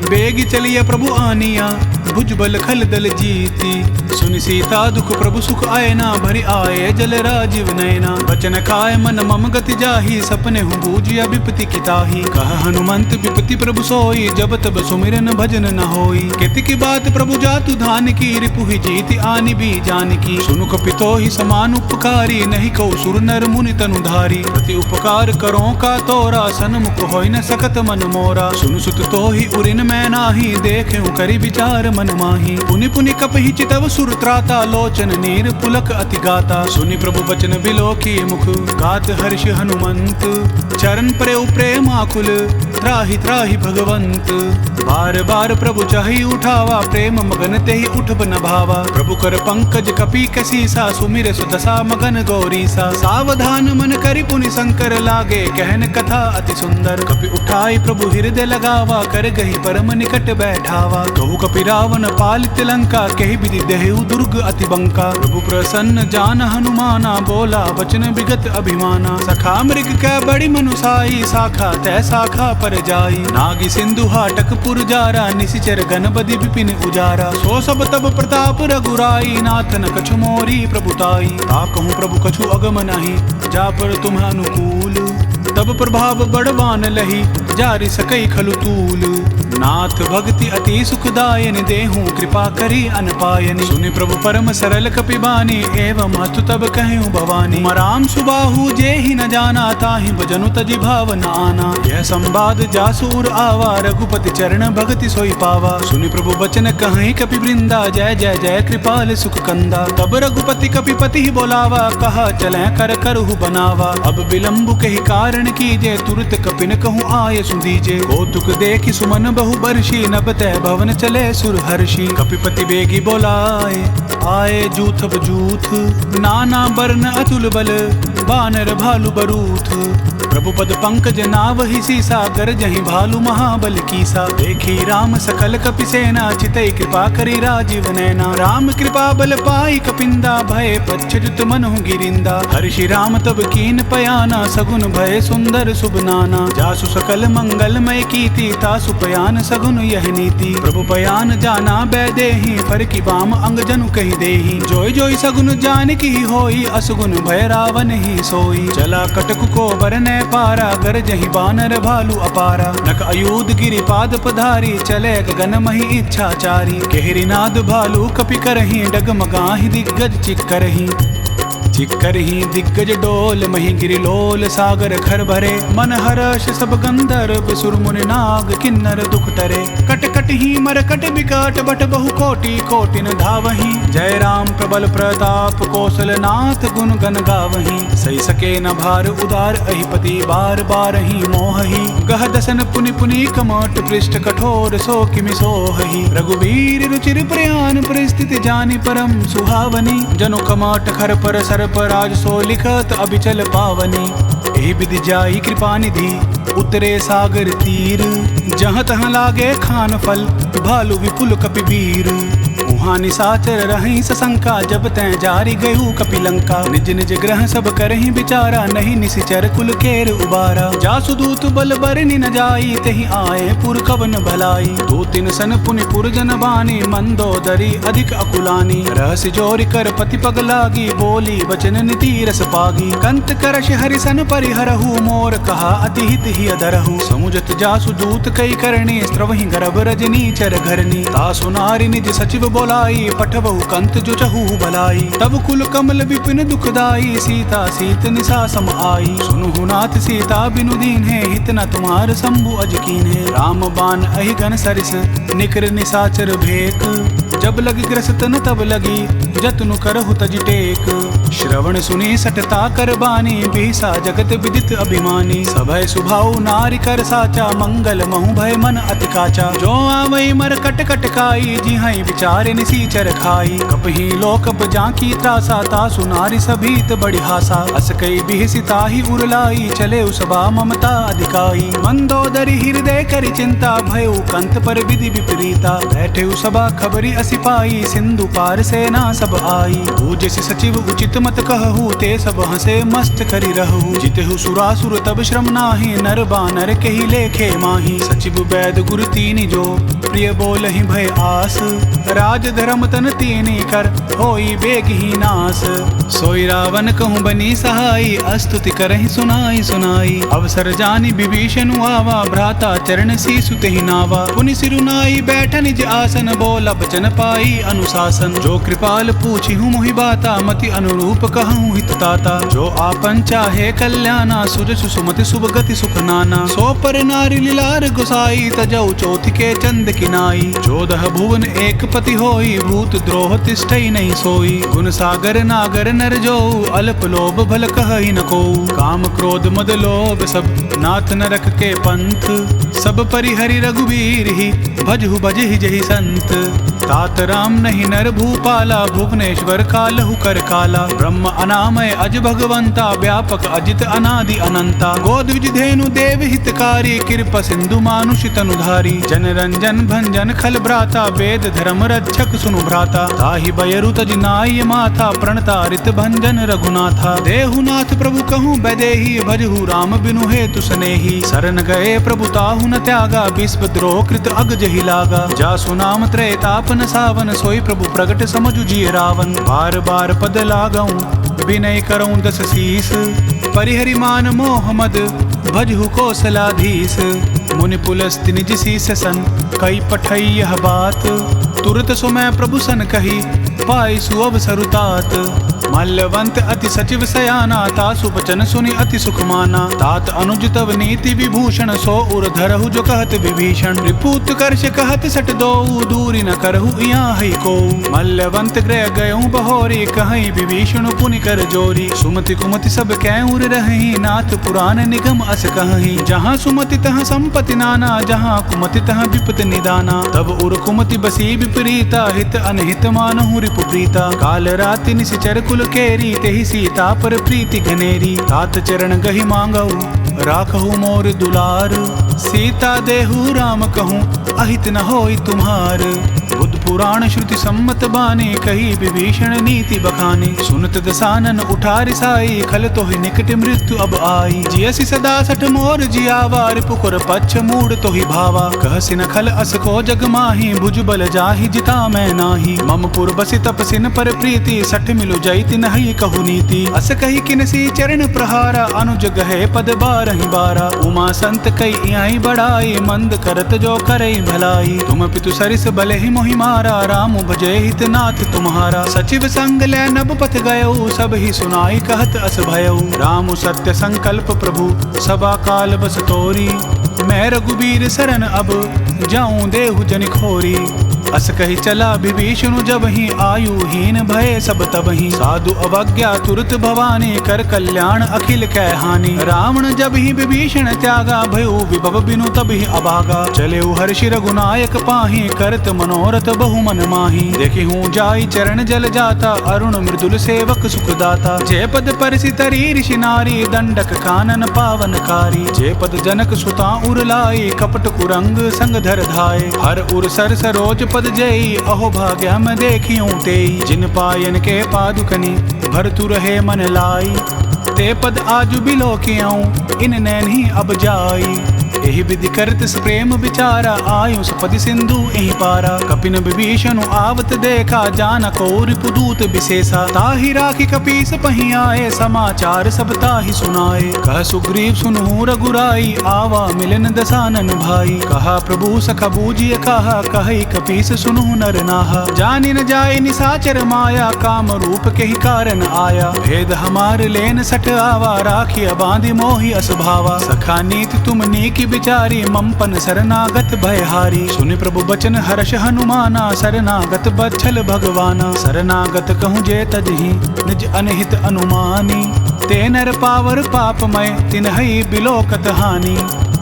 बेग चलिया प्रभु आनिया, भुजबल खल दल जीती। सुनि सीता दुख प्रभु सुख आयना, भरि आए जल राजीव नयना। बचन काय मन मम गति जाहि, सपने हूँ बूझिया विपति किताही। कह हनुमंत विपति प्रभु सोई, जब तब सुमिरन भजन न होई। केति की बात प्रभु जातु धान की, रिपुहि जीति आनि भी जानकी। सुनु कपितो ही समान उपकारी, नहीं कौ सुर नर मुनि तनुधारी। प्रति उपकार करो का तोरा, सन्मुख होई न सकत मन मोरा। सुनु सुत तो ही उरिन मैं नाही, देखें करि विचार मन माही। पुनि पुनि कपहि चितव सुर त्राता, लोचन नीर पुलक अति गाता। सुनि प्रभु बचन बिलो की मुख, गात हर्ष हनुमंत। चरण प्रेम प्रेमाकुल, त्राहि त्राहि भगवंत। बार बार प्रभु चाहि उठावा, प्रेम मगन तेहि उठब न भावा। प्रभु कर पंकज कपि कसीसा, सुमिर सुदशा मगन गौरीसा। सावधान मन करि पुनि शंकर, लागे कहन कथा अति सुंदर। कपि उठाई प्रभु हृदय लगावा, कर गही परम निकट बैठावा। कहु कपि रावण पालित लंका, कहि विधि देहु दुर्ग अति बंका। प्रभु प्रसन्न जान हनुमाना, बोला वचन विगत अभिमाना। सखा मृग कै बड़ी मनुसाई, शाखा तै शाखा पर जाई। नागी सिंधु हाटक पुर जारा, निशिचर गण बदि विपिन उजारा। सो सब तब प्रताप रघुराई, नाथ न कछु मोरी प्रभुताई। ताकहु प्रभु कछु अगम नहीं, जा पर तुम अनुकूल। तब प्रभाव बड़वान लही, जारि सकई खलु तूल। नाथ भक्ति अति सुखदायनि, देहूं कृपा करी अनपायनि। सुनि प्रभु परम सरल कपिबानी, एवं अतु तब कहूँ भवानी। मराम सुबाहु जेहि न जाना, ताहि भजनु तजि भाव न आना। यह संवाद जासूर आवा, रघुपति चरण भगति सोई पावा। सुनि प्रभु बचन कहीं कपि वृंदा, जय जय जय कृपाल सुख कंदा। तब रघुपति कपिपति ही बोलावा, कहा चलें कर करहु बनावा। अब विलंबु कही कारण कीजे, तुरत कपिन कहूँ आय सुदीजे। कौतुक देखि सुमन बहु बर्षी, नभ तय भवन चले सुर हर्षि। कपिपति बेगी बोलाए, आए जूथब जूथ। नाना बरन अतुल बल, बानर भालु बरूथ। प्रभु पद पंकज नावहि सीसा, गरजहि भालु महाबल कीसा। देखी राम सकल कपि सेना, चितई कृपा करी राजीव नैना। राम कृपा बल पाई कपिंदा, भय पच्छजुत मनहु गिरिंदा। हर्षि राम तब कीन पयाना, सगुन भय सुंदर शुभ नाना। जासु सकल मंगलमय कीति, तासु पयान सगुन यह नीति। प्रभु पयान जाना बैदेहि, फर की बाम अंग जनु कहि देहि। जोई जोई सगुन जानकी होई, असगुन भय रावण ही सोई। चला कटक को बरने पारा, गरजहि बानर भालु अपारा। नक अयूध गिरि पाद पधारी, चले गगन मही इच्छाचारी। केहरि नाद भालु कपि करहि, डगमगाहि दिग्गज चिक्करहि। चिक्करहि दिग्गज डोल, मही गिरि लोल सागर खर भरे। मन हर्ष सब गंधर्व, सुर मुनि नाग किन्नर दुख टरे। कट कट ही मरकट विकट, बट बहु कोटि कोटिन धावहि। जय राम प्रबल प्रताप, कौशल नाथ गुण गण गावहि। सही सके न भार उदार, अहिपति बार बार ही मोहहि। गह दसन पुनि पुनि कमट, पृष्ठ कठोर सो किमि सोहहि। रघुवीर रुचिर प्रयान, परिस्थिति जानि परम सुहावनी। जनु कमट खर पर सर पर, आज सो लिखत अबिचल पावनी। एहि विधि जाई कृपा निधि, उतरे सागर तीर। जहाँ तहाँ लागे खान फल, भालु विपुल कपि वीर। उहाँ निशाचर रहीं सशंका, जब तैं जारी गयू कपिलंका। निज निज ग्रह सब करहीं विचारा, नहीं निशिचर कुल केर उबारा। जासु दूत बल बरनि न जाई, तेहि आए पुर कवन भलाई। दो तिन सन पुनि पुर जन बानी, मंदोदरी अधिक अकुलानी। रहस्य जोरि कर पति पग लागी, बोली वचन नीति रस पागी। कंत करश हरिसन परिहरहु, मोर कहा अति हित ही अधरहु। समुझत जासु दूत कई करणी, स्त्रवहि गर्भ रजनी चर घरनी। तासु नारी निज सचिव बोलाई, पठबहु कंत जो चहु भलाई। तब कुल कमल विपिन दुखदाई, सीता सीत निशा सम आई। सुनहु नाथ सीता बिनु दीन्हे, हित न तुम्हार शंभु अज कीन्हे। राम बाण अहि गण सरिस, निकर निशाचर भेक। जब लग ग्रस्त न तब लगी, जतनु करहु तज टेक। श्रवण सुनी सटता कर बानी, बीसा जगत विदित अभिमानी। सभय सुभाऊ नारी कर साचा, मंगल महु भय मन अति काचा। जो आवई मर कट कट खाई, जिहाई विचारे निसीचर खाई। कपहि लोकप जाकी त्रासा, तासु नारी सभीत बड़ी हासा। अस कई बिहसिता ही उरलाई, चले उसबा ममता अधिकाई। मंदोदरी हृदय करि चिंता, भयउ कंत पर विधि विपरीता। बैठे उसबा खबरी असिपाई, सिंधु पार सेना सब आई। पूजसि सचिव उचित मत कहु, ते सब हंसे मस्त करि रहु। जितहु सुरासुर तब श्रम नाही, नर बानर केहि लेखे माही। सचिव वैद गुरु तीनि जो, प्रिय बोलहि भय आस। राज धर्म तन तीनि कर, होई बेग ही नास। सोई रावण कहूँ बनी सहाई, अस्तुति करहि सुनाई सुनाई। अवसर जानि विभीषण आवा, भ्राता चरण सीसु तेहि नावा। पुनि सिरुनाई बैठ निज आसन, बोला बचन पाई अनुशासन। जो कृपाल पूछि हूँ मोहि बाता, मति अनुरूप कहूँ हित ताता। जो आपन चाहे कल्याणा, सुजसु सुमति शुभ गति सुख नाना। सो पर नारी लीलार गुसाई, तजौ चौथ के चंद किनाई। 14 भुवन एक पति होई, भूत द्रोह तिष्ठई नहीं सोई। गुण सागर नागर नर जो, अल्प लोभ भल कहई न को। काम क्रोध मद लोभ सब, नाथ नरक के पंथ। सब परिहरि रघुवीर ही, भजहु भजहि जहि संत। तात राम नहीं नर भूपाला, भुवनेश्वर कालहु कर काला। ब्रह्म अनामय अज भगवंता, व्यापक अजित अनादि अनंता। गोद्विज धेनु देव हितकारी, कृपा सिंधु मानुष तनुधारी। जन रंजन भंजन खल भ्राता, वेद धर्म रक्षक सुनु भ्राता। ताहि बयरु तज नाय माथा, प्रणतारित भंजन रघुनाथा। देहुनाथ प्रभु कहूँ बैदेही, भजहु राम बिनु हेतु सनेही। शरण गए प्रभु ताहु न त्यागा, विश्व द्रोह कृत अग जहि लागा। जासु नाम त्रैताप न सावन, सोई प्रभु प्रगट समझु जिय रावण। बार बार पद लागऊं, विनय करऊं दस शीस। परिहरि मान मोह मद, भजहु कौशलाधीश। मुनि पुलस्त्य निज शीस सन कई पठई यह बात। तुरत सो मैं प्रभु सन कही पाई सुअवसरु तात। मल्लवंत अति सचिव सयाना तासु बचन सुनि अति सुख माना। तात अनुज तव नीति विभूषण सो उर धरहु जो कहत विभीषण। रिपुत कर्ष कहत सट दो दूरी न करहु यहाँ ही को। मल्लवंत गृह गयऊँ बहोरी कहीं विभीषण पुनि कर जोरी। सुमति कुमति सब कैउर रही नाथ पुराण निगम अस कहीं। जहाँ सुमति तहाँ संपत्ति नाना जहाँ कुमति तहाँ विपत निदाना। तब उर कुमति बसी विपरीता हित अनहित मानहु रिपु प्रीता। काल राति निशिचर कुल केरी तेहि सीता पर प्रीति घनेरी। तात चरण गहि मांगहु राखहु मोर दुलार। सीता देहु राम कहूँ अहित न होई तुम्हार। बुद्ध पुराण श्रुति सम्मत बानी कही विभीषण नीति बखानी। सुनत दसानन उठा रिसाई खल तोहि निकट मृत्यु अब आई। जियसि सदा सठ मोर जियावा रिपुकर पच्छ मूड तोहि भावा। कहसि न खल अस को जग माही भुज बल जाहि जिता मैं नाही। मम पुर बसि तपसिन पर प्रीति सठ मिलु जैति नहीं कहु नीति। अस कही किनसी चरण प्रहारा अनुज गहे पद बारहि बारा। उमा संत कई आई बढ़ाई मंद करत जो करई भलाई। तुम पितु सरिस बले ही मोहि मारा राम भजय हित नाथ तुम्हारा। सचिव संग ले नभ पथ गयो सब ही सुनाई कहत अस भयऊ। राम सत्य संकल्प प्रभु सभा काल बस तोरी। मैं रघुबीर शरण अब जाऊं देहु जनि खोरी। अस कही चला विभीषण जब ही आयुहीन भय सब तब ही। साधु अवज्ञा तुरत भवानी कर कल्याण अखिल कै हानि। रावण जब ही विभीषण त्यागा भयो विभव बिनु तब ही अभागा। चले हर्षि रघुनायक पाही करत मनोरथ बहु मन माही। देखी हूँ जाई चरण जल जाता अरुण मृदुल सेवक सुखदाता। जय पद परसि तरी ऋषि नारी दंडक कानन पावनकारी। जय पद जनक सुता उर लाई कपट कुरंग संग धर धाय। हर उर सर सरोज पद जई अहो भाग्य में देखियों तेई। जिन पायन के पादुकनी भरतु रहे मन लाई। ते पद आजु बिलो कियाऊं इन नैन ही अब जाई। एहि विधि करत प्रेम विचारा आयु सपदि सिंधु एहि पारा। कपिन विभीषण आवत देखा जान को रिपुदूत विशेषा। ताहि राखी कपीस पही आए समाचार सब ताहि सुनाए। कह सुग्रीव सुनहु रघुराई आवा मिलन दसानन भाई। कहा प्रभु सखा बूझिय कहा कहि कपीस सुनहु नर नाहा। जानि न जाय निसाचर माया काम रूप के ही कारण आया। भेद हमार लेन सठ आवा राखिया बांधि मोहि असभावा। सखा नीति तुम नीकी विचारी ममपन शरणागत भयहारी। सुनि प्रभु बचन हर्ष हनुमाना शरणागत बच्छल भगवाना। शरणागत कहूँ जे तजहि निज अनहित अनुमानी। ते नर पावर पापमय तिन्हई बिलोकत हानि।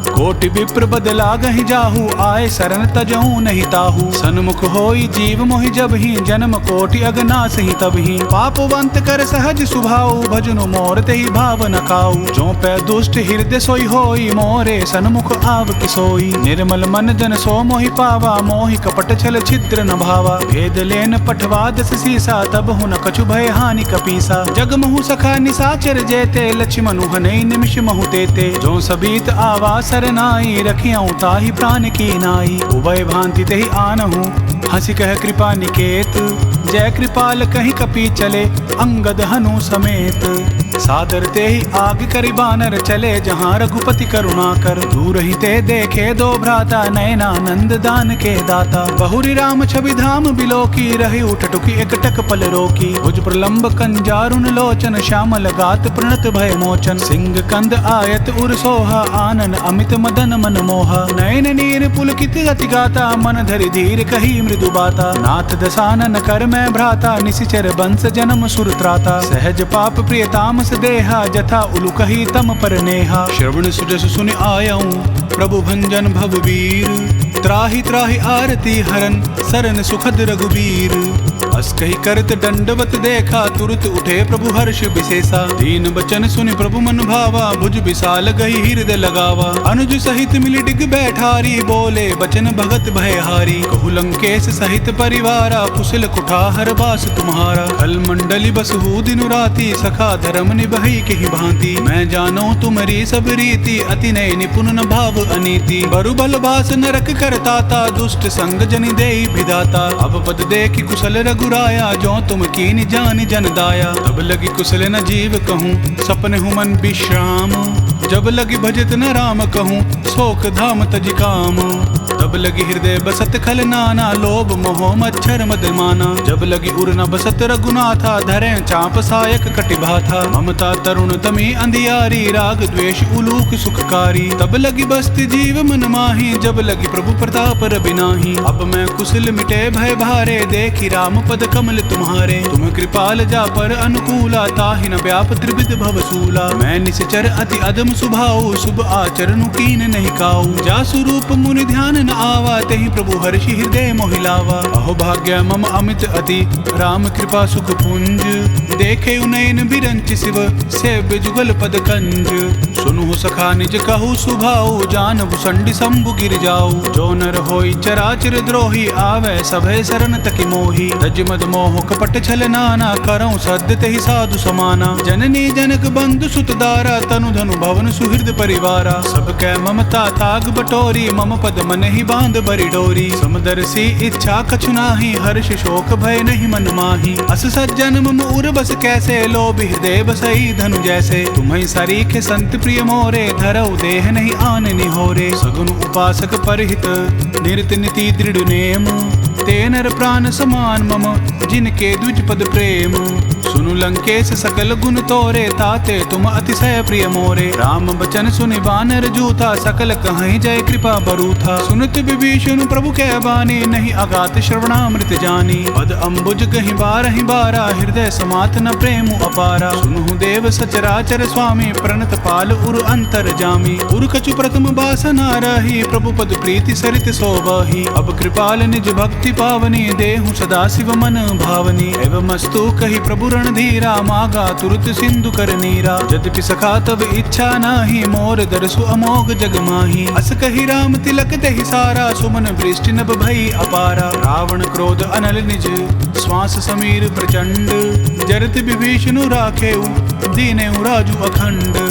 कोटि विप्र बदला गहि जाहू आए शरण तजहू नहीं ताहू। सन्मुख होई जीव मोहि जब ही जन्म कोटि अगनास ही तब ही। पापवंत कर सहज सुभाऊ भजनु मोर तेहि भाव न खाऊ। जो पै दुष्ट हृदय सोई होई मोरे सन्मुख आव किसोई। निर्मल मन जन सो मोहि पावा मोहि कपट छल छिद्र न भावा। भेद लेन पठवा दस सीसा तब हु न कछु भय हानि कपीसा। जग महु सखा निसाचर जेते लक्ष्मणु हनई निमिष महु तेते। जो सबीत आवा नाई रखियाऊं ताहि प्राण की नाई। उभय भांति तेहि आनहु हंसी कह कृपा निकेत। जय कृपाल कहीं कपी चले अंगद हनु समेत। सादर ते ही आग करि बानर चले जहाँ रघुपति करुणा कर। दूर ही ते देखे दो भ्राता नयनानंद दान के दाता। बहुरी राम छवि धाम बिलोकी रही उठटुकी एकटक पल रोकी। भुज प्रलंब कंजारुन लोचन श्यामल गात प्रणत भय मोचन। सिंह कंद आयत उर सोहा आनन अमित मदन मन मोहा। नयन नीर पुलकित अति गाता मन धरि धीर कही मृदु बाता। नाथ दसानन कर मैं भ्राता निशिचर बंस जन्म सुर त्राता। सहज पाप प्रिय तामस देहा जथा उलु कही तम पर नेहा। श्रवण सुजस सुन आयऊं प्रभु भंजन भववीर। त्राहि त्राहि आरती हरन सरन सुखद रघुबीर। अस कही करत दंडवत देखा तुरत उठे प्रभु हर्ष विशेषा। दीन बचन सुनि प्रभु मन भावा भुज विशाल गई हृदय लगावा। अनुज सहित मिली डिग बैठारी बोले बचन भगत भयहारी। कहु लंकेश सहित परिवारा कुशल कुठार बास तुम्हारा। खल मंडली बसहु दिनु राति सखा धर्म निभई के ही भांति। मैं जानो तुम्हारी सब रीति अति नय निपुण न भाव अनीति। बरु बल बास नरक करताता दुष्ट संग जनि देई विधाता। अब पद देखि कुशल रघुराया जो तुम कीन जान जन दाया। तब लगी कुशल न जीव कहूँ सपने हुमन विश्राम। जब लगी भजत न राम कहूँ शोक धाम तज काम। तब लगी हृदय बसत खल नाना लोभ मोह मच्छर मद माना। जब लगी उर न बसत रघुनाथा धरे चाप सायक कटिभा था। ममता तरुण तमी अंधियारी राग द्वेष उलूक सुखकारी। तब लगी बस्ती जीव मन माही जब लगी प्रभु प्रताप रबिनाही। अब मैं कुशल मिटे भय भारे देखी राम पद कमल तुम्हारे। तुम कृपाल जा पर अनुकूला ताहि न व्याप त्रिविध भवसूला। मैं निश्चर अति अदम सुभाऊ शुभ आचरण कीन नहीं काऊ। जा स्वरूप मुनि ध्यान न आवा तेहि प्रभु हर्षि हृदय मोहिलावा। अहो भाग्य मम अमित अति राम कृपा सुख पुंज। देखे उनयन बिरंच शिव सेव्य जुगल पद कंज। सुनु सखा निज कहु सुभाऊ जान भुसंडी शंभु गिर जाऊ। जो नर होई चराचर द्रोही आवे सभय शरण तकि मोही। तज मद मोह कपट छल नाना करऊं सद्य तेहि साधु समाना। जननी जनक बंधु सुत दारा तनु धनु भवन सुहृद परिवारा। सब कै ममता ताग बटोरी मम पद मन ही बांध बरी डोरी। समदर्शी इच्छा कछु नाही हर्ष शोक भय नहीं मन माही। अस सज्जन मम उर बस कैसे लोभ हृदय बसई धनु जैसे। तुम्हें सरीखे संत प्रिय मोरे धरऊ देह नहीं आन निहोरे। सगुन उपासक परहित निरत नीति दृढ़ नेम। ते नर प्राण समान मम जिनके द्विज पद प्रेम। सुनु लंकेश सकल गुण तोरे ताते तुम अतिशय प्रिय मोरे। राम बचन सुनि बानर जूथा सकल कहीं जय कृपा बरूथा। सुनत विभीषण प्रभु कै बानी नहीं अगात श्रवणामृत जानी। पद अम्बुज कहीं बारहि बारा हृदय समात न प्रेम अपारा। सुनु देव सचराचर स्वामी प्रणत पाल उर अंतर जामी। उर कछु प्रथम बासना रही प्रभु पद प्रीति सरित सोबही। अब कृपाल निज भक्ति पावनी देहु सदा शिव मन भावनी। एवं मस्तु कही प्रभु धीरा मागा तुरत सिंधु कर नीरा। यद्यपि सखा तब इच्छा नाही मोर दरसु अमोघ जग माही। अस कही राम तिलक दहि सारा सुमन वृष्टि नभ भई अपारा। रावण क्रोध अनल निज श्वास समीर प्रचंड। जरत विभीषण राखेउ दीनेउ राजु अखंड।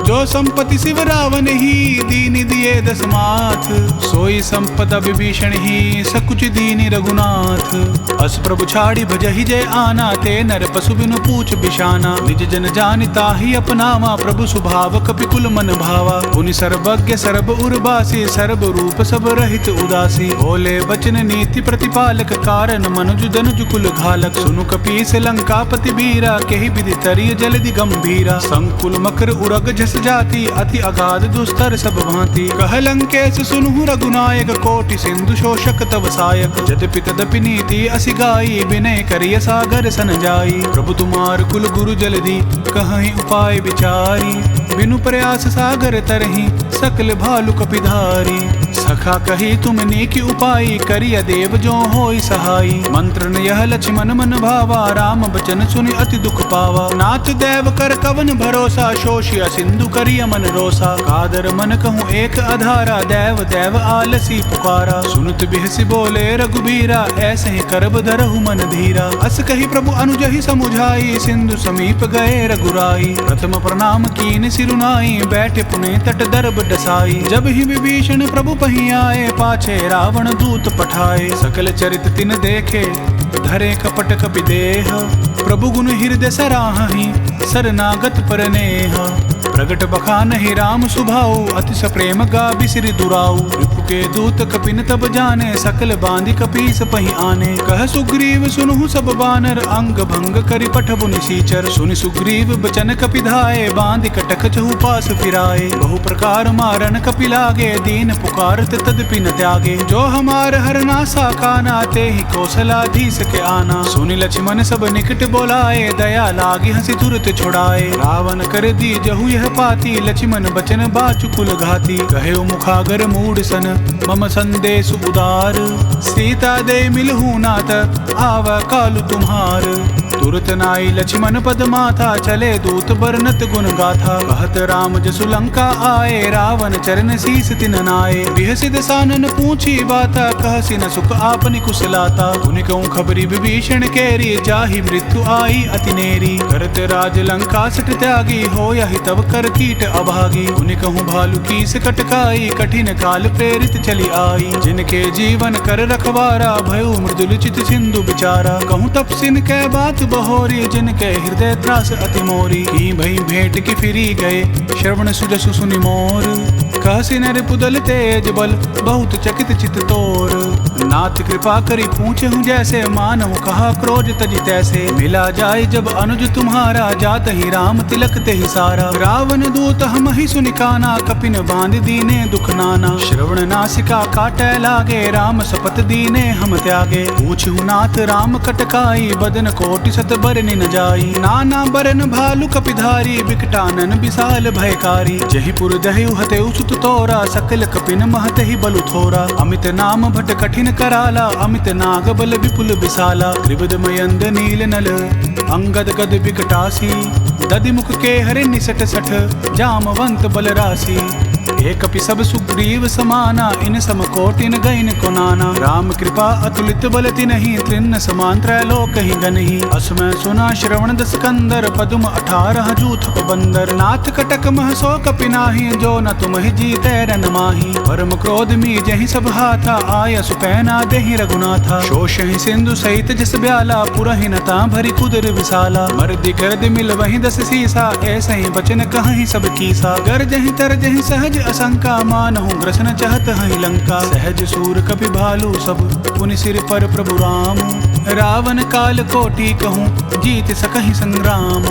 जो संपत्ति शिव रावण ही दीन दिए दस माथ। सोई संपदा विभीषण ही सकुच दीनि रघुनाथ। अस प्रभु छाड़ी भजहि जय आना ते नर पशु बिनु पूछ बिशाना। निज जन जानिता ही अपनावा प्रभु स्वभाव कपिकुल मन भावा। पुनि सर्वज्ञ सर्व उर्वासी सर्व रूप सब रहित उदासी। बोले वचन नीति प्रतिपालक कारण मनुज दनुज कुल घालक। सुनु कपीस लंकापति बीरा केहि विधि तरिय जलधि गंभीरा। संकुल मकर उरग झस जाति अति अगाध दुस्तर सब भांति। कह लंकेश सुनु रघुनायक कोटि सिंधु शोषक तव सायक। यद्यपि तदपि नीति असि गाई विनय करिय सागर सन जाई। प्रभु तुम्हार कुल गुरु जलधि कहीं उपाय विचारी। बिनु प्रयास सागर तरही सकल भालु कपिधारी। सखा कही तुम नेकी उपाय करिय देव जो होई सहाई। मंत्र न यह लक्ष्मण मन भावा राम बचन सुनि अति दुख पावा। नाथ देव कर कवन भरोसा शोषिया सिंधु करिय मन रोसा। कादर मन कहूँ एक अधारा देव देव आलसी पुकारा। सुनत बिहसी बोले रघुबीरा ऐसे ही करब धरहु मन धीरा। अस कही प्रभु अनुजहि समुझाई सिंधु समीप गए रघुराई। प्रथम प्रणाम कीन सिरुनाई बैठे पुने तट दरब डसाई। जब ही विभीषण प्रभु पही आए पाछे रावण दूत पठाए। सकल चरित तिन देखे धरे कपट कपि देह। प्रभु गुण हृदय सराहि सरनागत पर नेह। प्रगट बखानहि राम सुभाऊ अतिश प्रेम गा बिसिरि दुराऊ। रिपु के दूत कपिन तब जाने सकल बांधि कपीस पहि आने। कह सुग्रीव सुनहु सब बानर अंग भंग करि पठबु निसीचर। सुनि सुग्रीव बचन कपि धाये बांधि कटक चहु पास फिराए। बहु प्रकार मारन कपि लागे दीन पुकारत तदपि न त्यागे। जो हमार हरनासा काना ते ही कौशलाधीश के आना। सुनि लक्ष्मण सब निकट बोलाए दया लागी हंसी तुरत छुड़ाए। रावण कर दी जहु यह पाती लक्ष्मण बचन बाचुकुल घाती। कहे मुखागर मूड सन मम संदेश उदार। सीता दे मिलहु नाथ आव कालु तुम्हार। तुरत नाई लक्ष्मण पद माथा चले दूत बरनत गुण गाथा। कहत राम जसु लंका आए रावण चरण शीस तिन नाये। बिहसिद सानन पूछी बाता कहसी न सुख आपनि कुशलाता। उनि कहूँ खबरी विभीषण केरी जाहि मृत्यु आई अति नेरी। करत राज लंका सट त्यागी हो यही तब कर कीट अभागी। उनि कहूँ भालू की से कटकाई कठिन काल प्रेरित चली आई। जिनके जीवन कर रखवारा भयो मृदुल चित सिंधु बिचारा। कहूँ तपसिन कै बात बहोरी, जिनके हृदय त्रास अति मोरी। की भई भेंट की फिरी गए, श्रवण सुजसु सुनि मोर। कहसी नर पुदल तेज बल, बहुत चकित चित तोर। नाथ कृपा करी पूछे हूँ जैसे, मानव कहा क्रोध तज तैसे। मिला जाए जब अनुज तुम्हारा, जात ही राम तिलक ते ही सारा। रावण दूत हम ही सुनिकाना, कपिन बांध दीने दुख नाना। श्रवण नासिका काटे लागे, राम सपत दीने हम त्यागे। पूछू नाथ राम कटकाई, बदन कोटि सत बरनि न जाई। नाना बरन भालु कपिधारी, बिकटानन विशाल भयकारी। जहीपुर दहयु हतेउ सुत तोरा, सकल कपिन महत ही बलु थोरा। अमित नाम भट कठिन कराला, अमित नाग बल विपुल विशाला। त्रिविध मयंद नील नल, अंगद गद विकटासी। दधिमुख के हरि निसट सठ, जामवंत बल राशि। एक कपि सब सुग्रीव समाना, इन सम कोटिन गइन को नाना। राम कृपा अतुलित बल तिन्हि, त्रिन्न समान त्रैलोक ही गनहि। असमय सुना श्रवण दस कंदर, पदुम 18 जूथ बंदर। नाथ कटक मह सो कपि नाहि, जो न तुम ही जीते रन माही। परम क्रोध मी जहि सब हाथा, आय सुपैना देहि रघुनाथा। शोषहि सिंधु सहित जस ब्याला, पुरहि नता भरी कुदर विशाला। मर्दि गर्द मिल वहि 10 सीसा, ऐसे ही बचन कहि सब कीसा। गरजहि तरजहि सहज असंका, मानहु ग्रसन चाहत हहि लंका। सहज सूर कपि भालु सब, पुनि सिर पर प्रभु राम। रावण काल कोटि कहूँ, जीत सकहि संग्राम।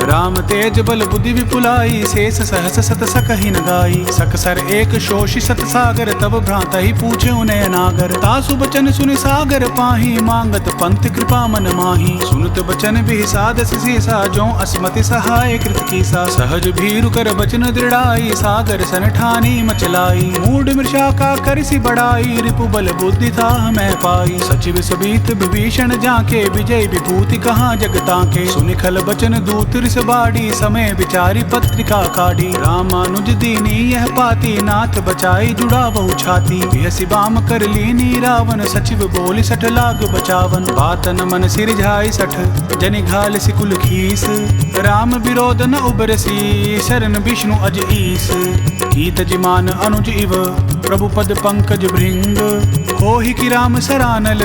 राम तेज बल बुद्धि विपुलाई, शेष सहस सत सकहि न गाई। सकसर एक शोषि सत सागर, तब भ्रात ही पूछे उन्हें अनागर। तासु बचन सुनि सागर पाही, मांगत पंथ कृपा मन माही। सुनत बचन बिहिसादस सीसा, जो असमति सहाय कृत कीसा। सहज भीरु कर बचन दृढ़ाई, सागर सन ठानी मचलाई। मूढ़ मृषा का करसी बढ़ाई, रिपु बल बुद्धि था मैं पाई। सचिव सबीत विभीषण जाके, विजय विभूति कहाँ जगता के। सुनिखल बचन दूत रिस बाड़ी, समय विचारी पत्रिका काढ़ी। रामानुज दीनी यह पाती, नाथ बचाई जुड़ा बहु छाती। बिहसी बाम कर लीनी रावण, सचिव बोली 60 लाख बचावन। बात न मन सिरझाई 60, जनि घाल सिकुल खीस। राम विरोध न उबरसी, शरण विष्णु अज ईस। कीत जिमान अनुज इव, प्रभु पद पंकज भृंग। होहि कि राम सरानल,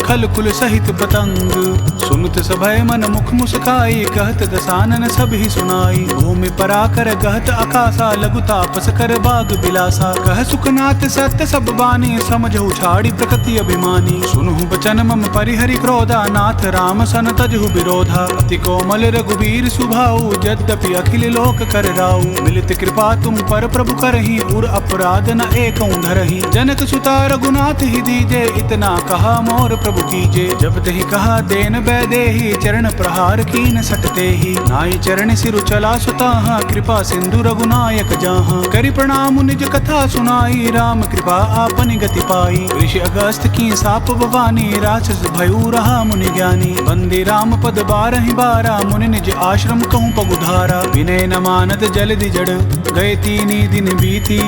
खल कुल सहित पतंग। सुनत सभय मन मुख मुस्काई, कहत दसानन सब ही सुनाई। भूमि पराकर कहत अकासा, लघु तापस कर बाग बिलासा। कह सुखनाथ सत्य सब बानी, समझहु छाड़ी प्रकृति अभिमानी। सुनहु बचन मम परिहरि क्रोधा, नाथ राम सन तजहु विरोधा। अति कोमल रघुवीर सुभाऊ, यद्यपि अखिल लोक कर राऊ। मिलित कृपा तुम पर प्रभु करहि, उर अपराध न एकौ धरहि। जनक सुता रघुनाथ ही दीजे, इतना कहा मोर प्रभु कीजे। जब तहि कहा देन बैदेहि, चरण प्रहार कीन सटते ही। नाई चरण सिरु चला सुताहा, कृपा सिंधु रघुनायक जाहा। करि प्रणाम निज कथा सुनाई, राम कृपा आपनि गति पाई। ऋषि अगस्त की साप भवानी, राक्षस भयउ रहा मुनि ज्ञानी। बंदी राम पद 12 बारा, मुनि निज आश्रम कहूँ पगुधारा। विनय न मानत जलधि जड़, गए 3 दिन बीती।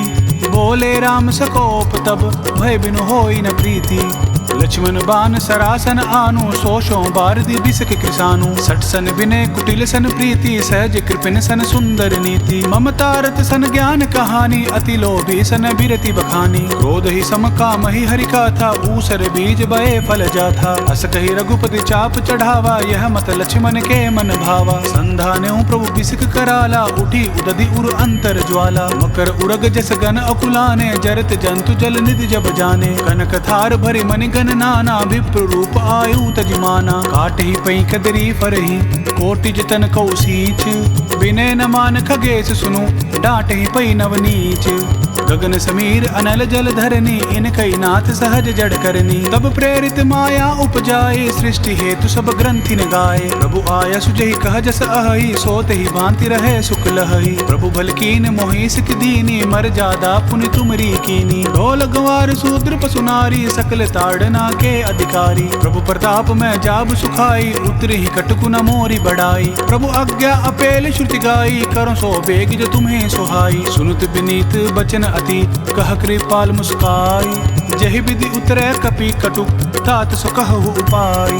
बोले राम सकोप तब, भय बिनु होई न प्रीति। लक्ष्मण बान सरासन आनु, सोशो बारदी बिसक कृसानु। 60 सन विनय कुटिल सन प्रीति, सहज कृपिन सन सुंदर नीति। ममता रत सन ज्ञान कहानी, अति लोभी सन बिरति बखानी। क्रोध ही सम काम ही हरि का था, ऊसर बीज बये फल जाथा। अस कही रघुपति चाप चढ़ावा, यह मत लक्ष्मण के मन भावा। संधान्यों प्रभु बिसक कराला, उठी उदधि उर अंतर ज्वाला। मकर उरग जस गन अकुलाने, जरत जंतु जल निधि जब जाने। कनक थार भरि मनि गन नाना, विप्र रूप आयु तजमाना। काट ही पई कदरी फरही, कोटि जतन कौ सींच। विनय न मान खगेश सुनु, डांट ही पई नवनीच। गगन समीर अनल जल धरनी, इन कई नाथ सहज जड़ करनी। तब प्रेरित माया उपजाए, सृष्टि हेतु सब ग्रंथि न गाए। प्रभु आया सुजहि कह जस अहि, सोत ही भांति रहे सुख लहहि। प्रभु भल कीन मोहि सिख दीनी, मर जादा पुनि तुमरी कीनी। ढोल गंवार शूद्र पशु नारी, सकल ताड़ना के अधिकारी। प्रभु प्रताप में जाब सुखाई, उतरी कटकु न मोरी बढ़ाई। प्रभु आज्ञा अपेल श्रुति गाई, करो सो बेग जो तुम्हें सुहाई। सुनुत विनीत बचन अति, कह कृपाल मुस्काई। जहि विधि उतरे कपि कटुक, तात सो कहु उपाय।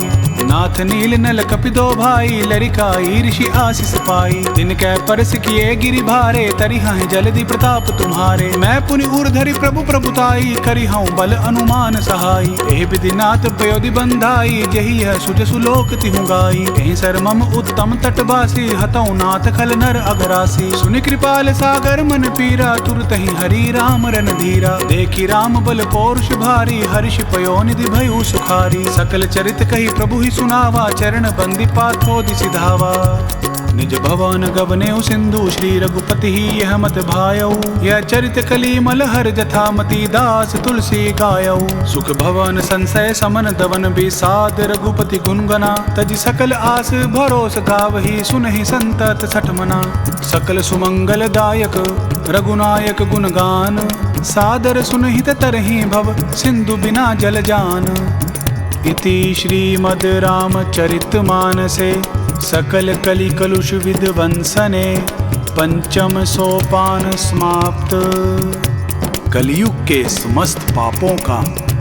नाथ नील नल कपि दो भाई, लरिकाई ऋषि आशीष पाई। तिनकै परस किए गिरि भारे, तरिहा जल्दी प्रताप तुम्हारे। मैं पुनि ऊर्धरि प्रभु प्रभुताई, करिहऊँ बल अनुमान सहाई। एहि विधि नाथ पयोधि बंधाई, जही है सुज सुलोक तिहु गाई। एहि सर मम उत्तम तटवासी, हतऊ नाथ खल नर अघरासी। सुनि कृपाल सागर मन पीरा, तुरतहि हरि राम रणधीरा। देखी राम बल पौरुष भारी, हर्ष पयोनिधि भयउ सुखारी। सकल चरित कही प्रभु ही सुनावा, चरण बंदी पाथोदि सिधावा। निज भवन गबनेउ सिंधु, श्री रघुपति ही यह मत भायऊ। यह चरित कली मल हर जथा, मति दास तुलसी गायऊ। सुख भवन संशय समन दवन, बिसाद रघुपति गुण गना। तज सकल आस भरोस गावही, सुनहि संतत सठमना। सकल सुमंगल दायक रघुनायक गुणगान, सादर सुनहित तरहि भव सिंधु बिना जल जान। इति श्रीमद् रामचरितमानसे सकल कलि कलुष विध्वंसने, पंचम सोपान समाप्त। कलयुग के समस्त पापों का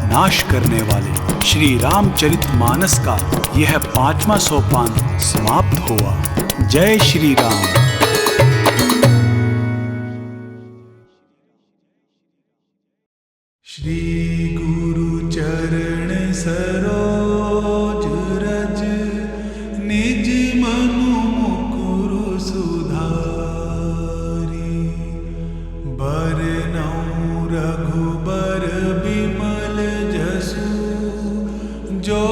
नाश करने वाले श्री रामचरितमानस का यह 5वां सोपान समाप्त हुआ। जय श्री राम। श्री गुरु चरण सरोज रज, निज मनु मुकुरु सुधारी। बरनउँ रघुबर बिमल जसु, जो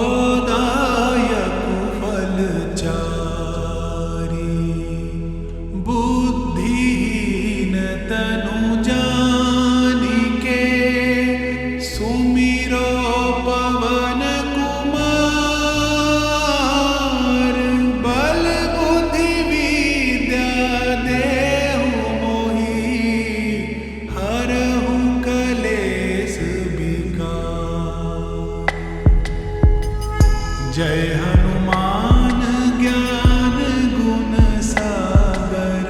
दायक फल चारि। बुद्धिहीन तनु जानिके, सुमिरो पवन कुमार। बल बुद्धि विद्या देहु मोहि, हरहु कलेस विकार। जय हनुमान ज्ञान गुण सागर,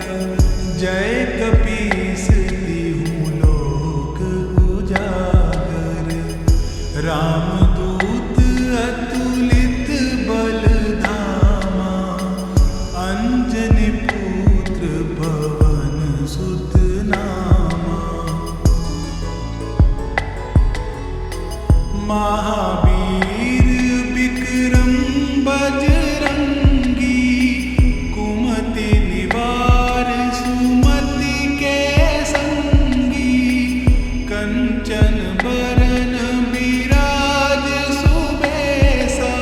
जय कपीस तिहु लोक उजागर। रामदूत अतुलित बल धामा, अंजनी पुत्र पवन सुत नामा। महावीर विक्रम बजरंगी, कुमति निवार सुमति के संगी। कंचन बरन बिराज सुबेसा,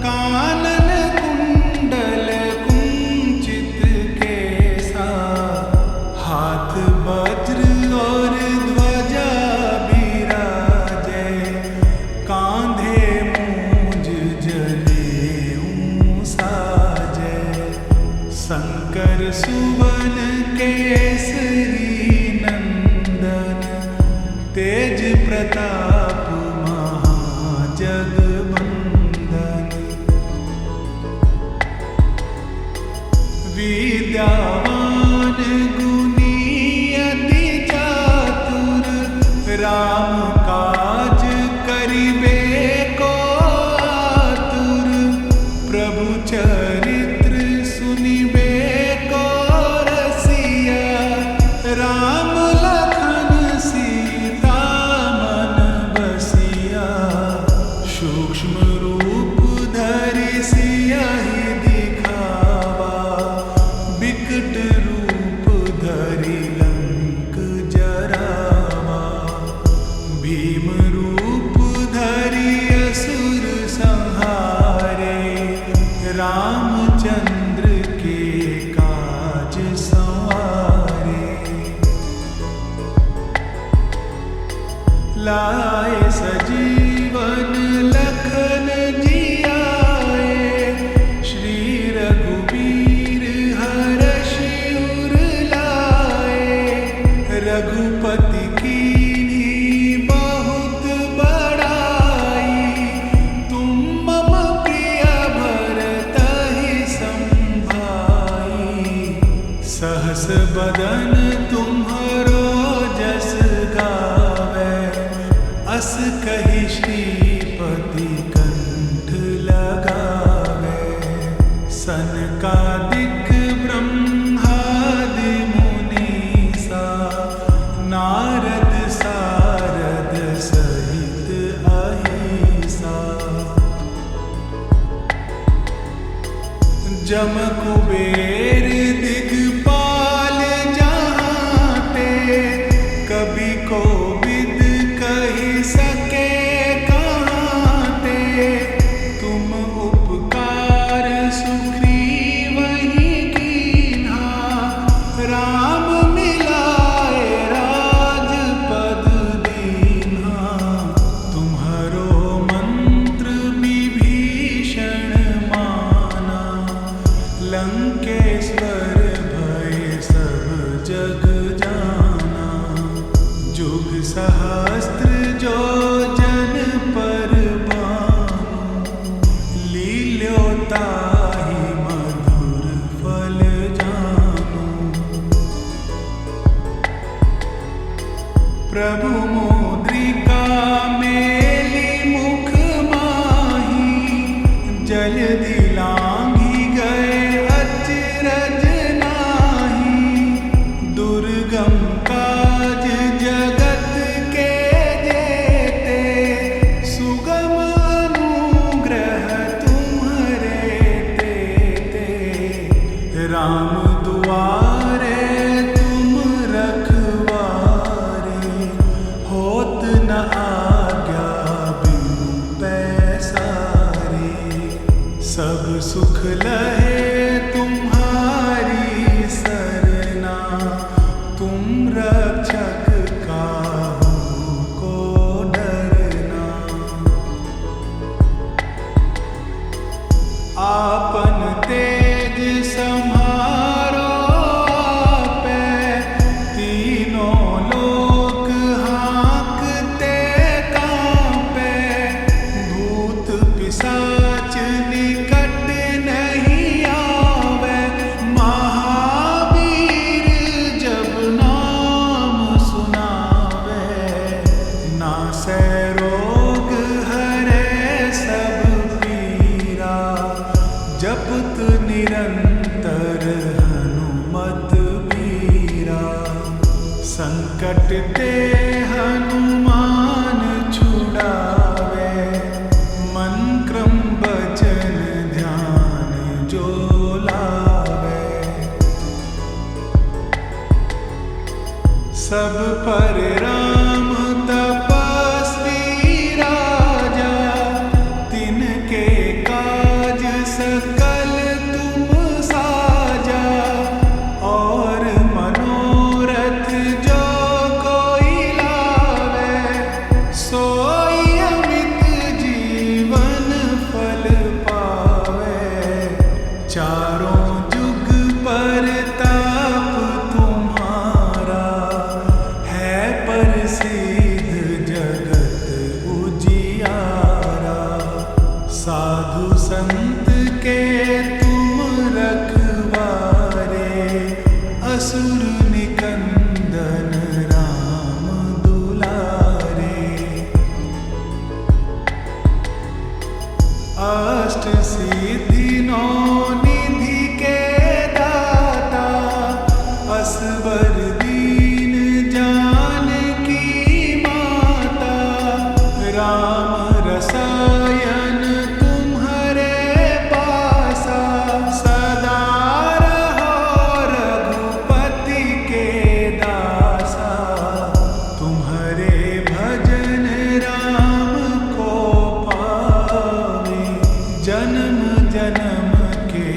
कानन कुंडल कुंचित केसा। हाथ वज्र और ध्वजा बिराजे, कांधे मूंज जनेऊ साजे। शंकर सुवन केसरी नंदन, तेज प्रताप महाजगवंदन। विद्यावान गुणी अति चातुर, राम काज करिबे को आतुर। प्रभु चरित्र सुनिबे को रसिया, राम लखन सीता मन बसिया। सूक्ष्म रूप धरि सियहि दिखावा, बिकट रूप धरि लंक जरावा। भीम रूप धरि असुर संहारे, रामचंद्र के काज संवारे। लाए सजीवन लखन जियाए, श्री रघुबीर हरषि उर लाए। रघुपति कीन्ही बहुत बड़ाई, तुम मम प्रिय भरतहि संभाई। सहस बदन तुम्हरो जस गावै, अस कहि श्रीपति कंठ लगावै। सनकादिक ब्रह्मादि मुनीसा नारद सारद सहित अहिसा जम कुबेर दिगपाल जहाँ ते कभी कोविद कही सके कहाँ ते तुम उपकार सुग्रीव ही कीन्हा राम मिलाए राजपद दीन्हा तुम्हारो मंत्र विभीषण माना लंकेश्वर भय सब जग जाना जुग सहस्त्र जो जन पर भानु लील्यो ताहि मधुर फल जानु प्रभु मुद्रिका मेली मुख माही जल दिलांगी गए अचरज नाही दुर्गम काज जगत के जेते सुगम अनुग्रह तुम्हरे तेते राम दुआरे तुम रखवारे होत न आज्ञा बिनु पैसारे सब सुख लहे तुम्हारी सरना तुम रक्षक काहू को डरना आपन तेज सम्हारो आपे तीनों लोक हाँकते कांपे भूत पिशाच निकट नहीं आवे महावीर जब नाम सुनावे नासै रोग हरे सब पीरा जपत निरंतर हनुमत बीरा संकट ते हनुमान छुड़ावे मन क्रम बचन ध्यान जो लावे सब पर राम तपस्वी राजा तिनके काज सकल तुम साजा और मनोरथ जो कोई लावे सोई अमित जीवन फल पावे चारों जुग पर ताप तुम्हारा है प्रसिद्ध जगत उजियारा साधु संत के तुम रखवारे असुर निकंदन राम दुलारे अष्ट सिद्धि नौ निधि के दाता असबर दीन जानकी माता राम रसायन तुम्हारे पासा सदा रहो रघुपति के दासा तुम्हारे भजन राम को पावे जन्म जन्म के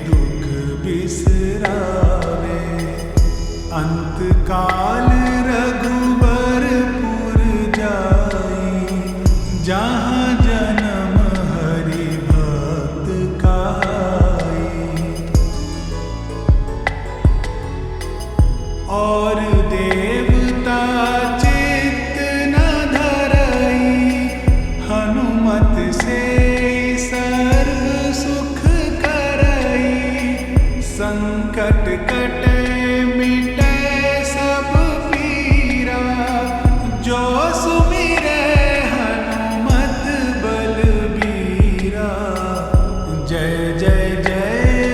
दुख बिसरावे अंत काल रघुबरपुर जाई जहाँ जन्म हरि भक्त कहाई और देवता चित्त न धरई हनुमत से सर्व सुख करई संकट कटे मिटे सब पीरा जो सुमिरे हनुमत बलबीरा जय जय जय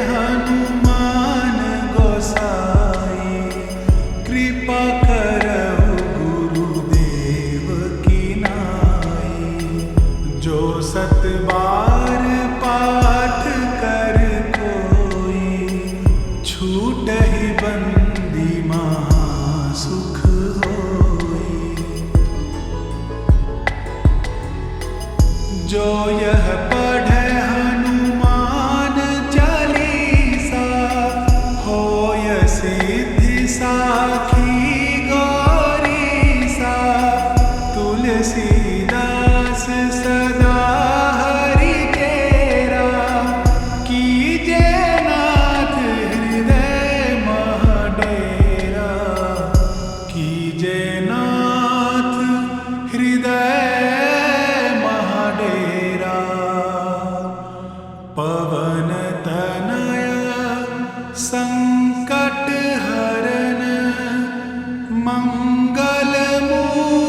बंदी महासुख होई। जो यह पढ़े हनुमान चालीसा, होय सिद्धि साखी गौरीसा। तुलसीदास सदा हरि केरा, कीजे नाथ हृदय मह डेरा। कीजे नाथ हृदय मह डेरा। पवन तनय संकट हरन, मंगल मूल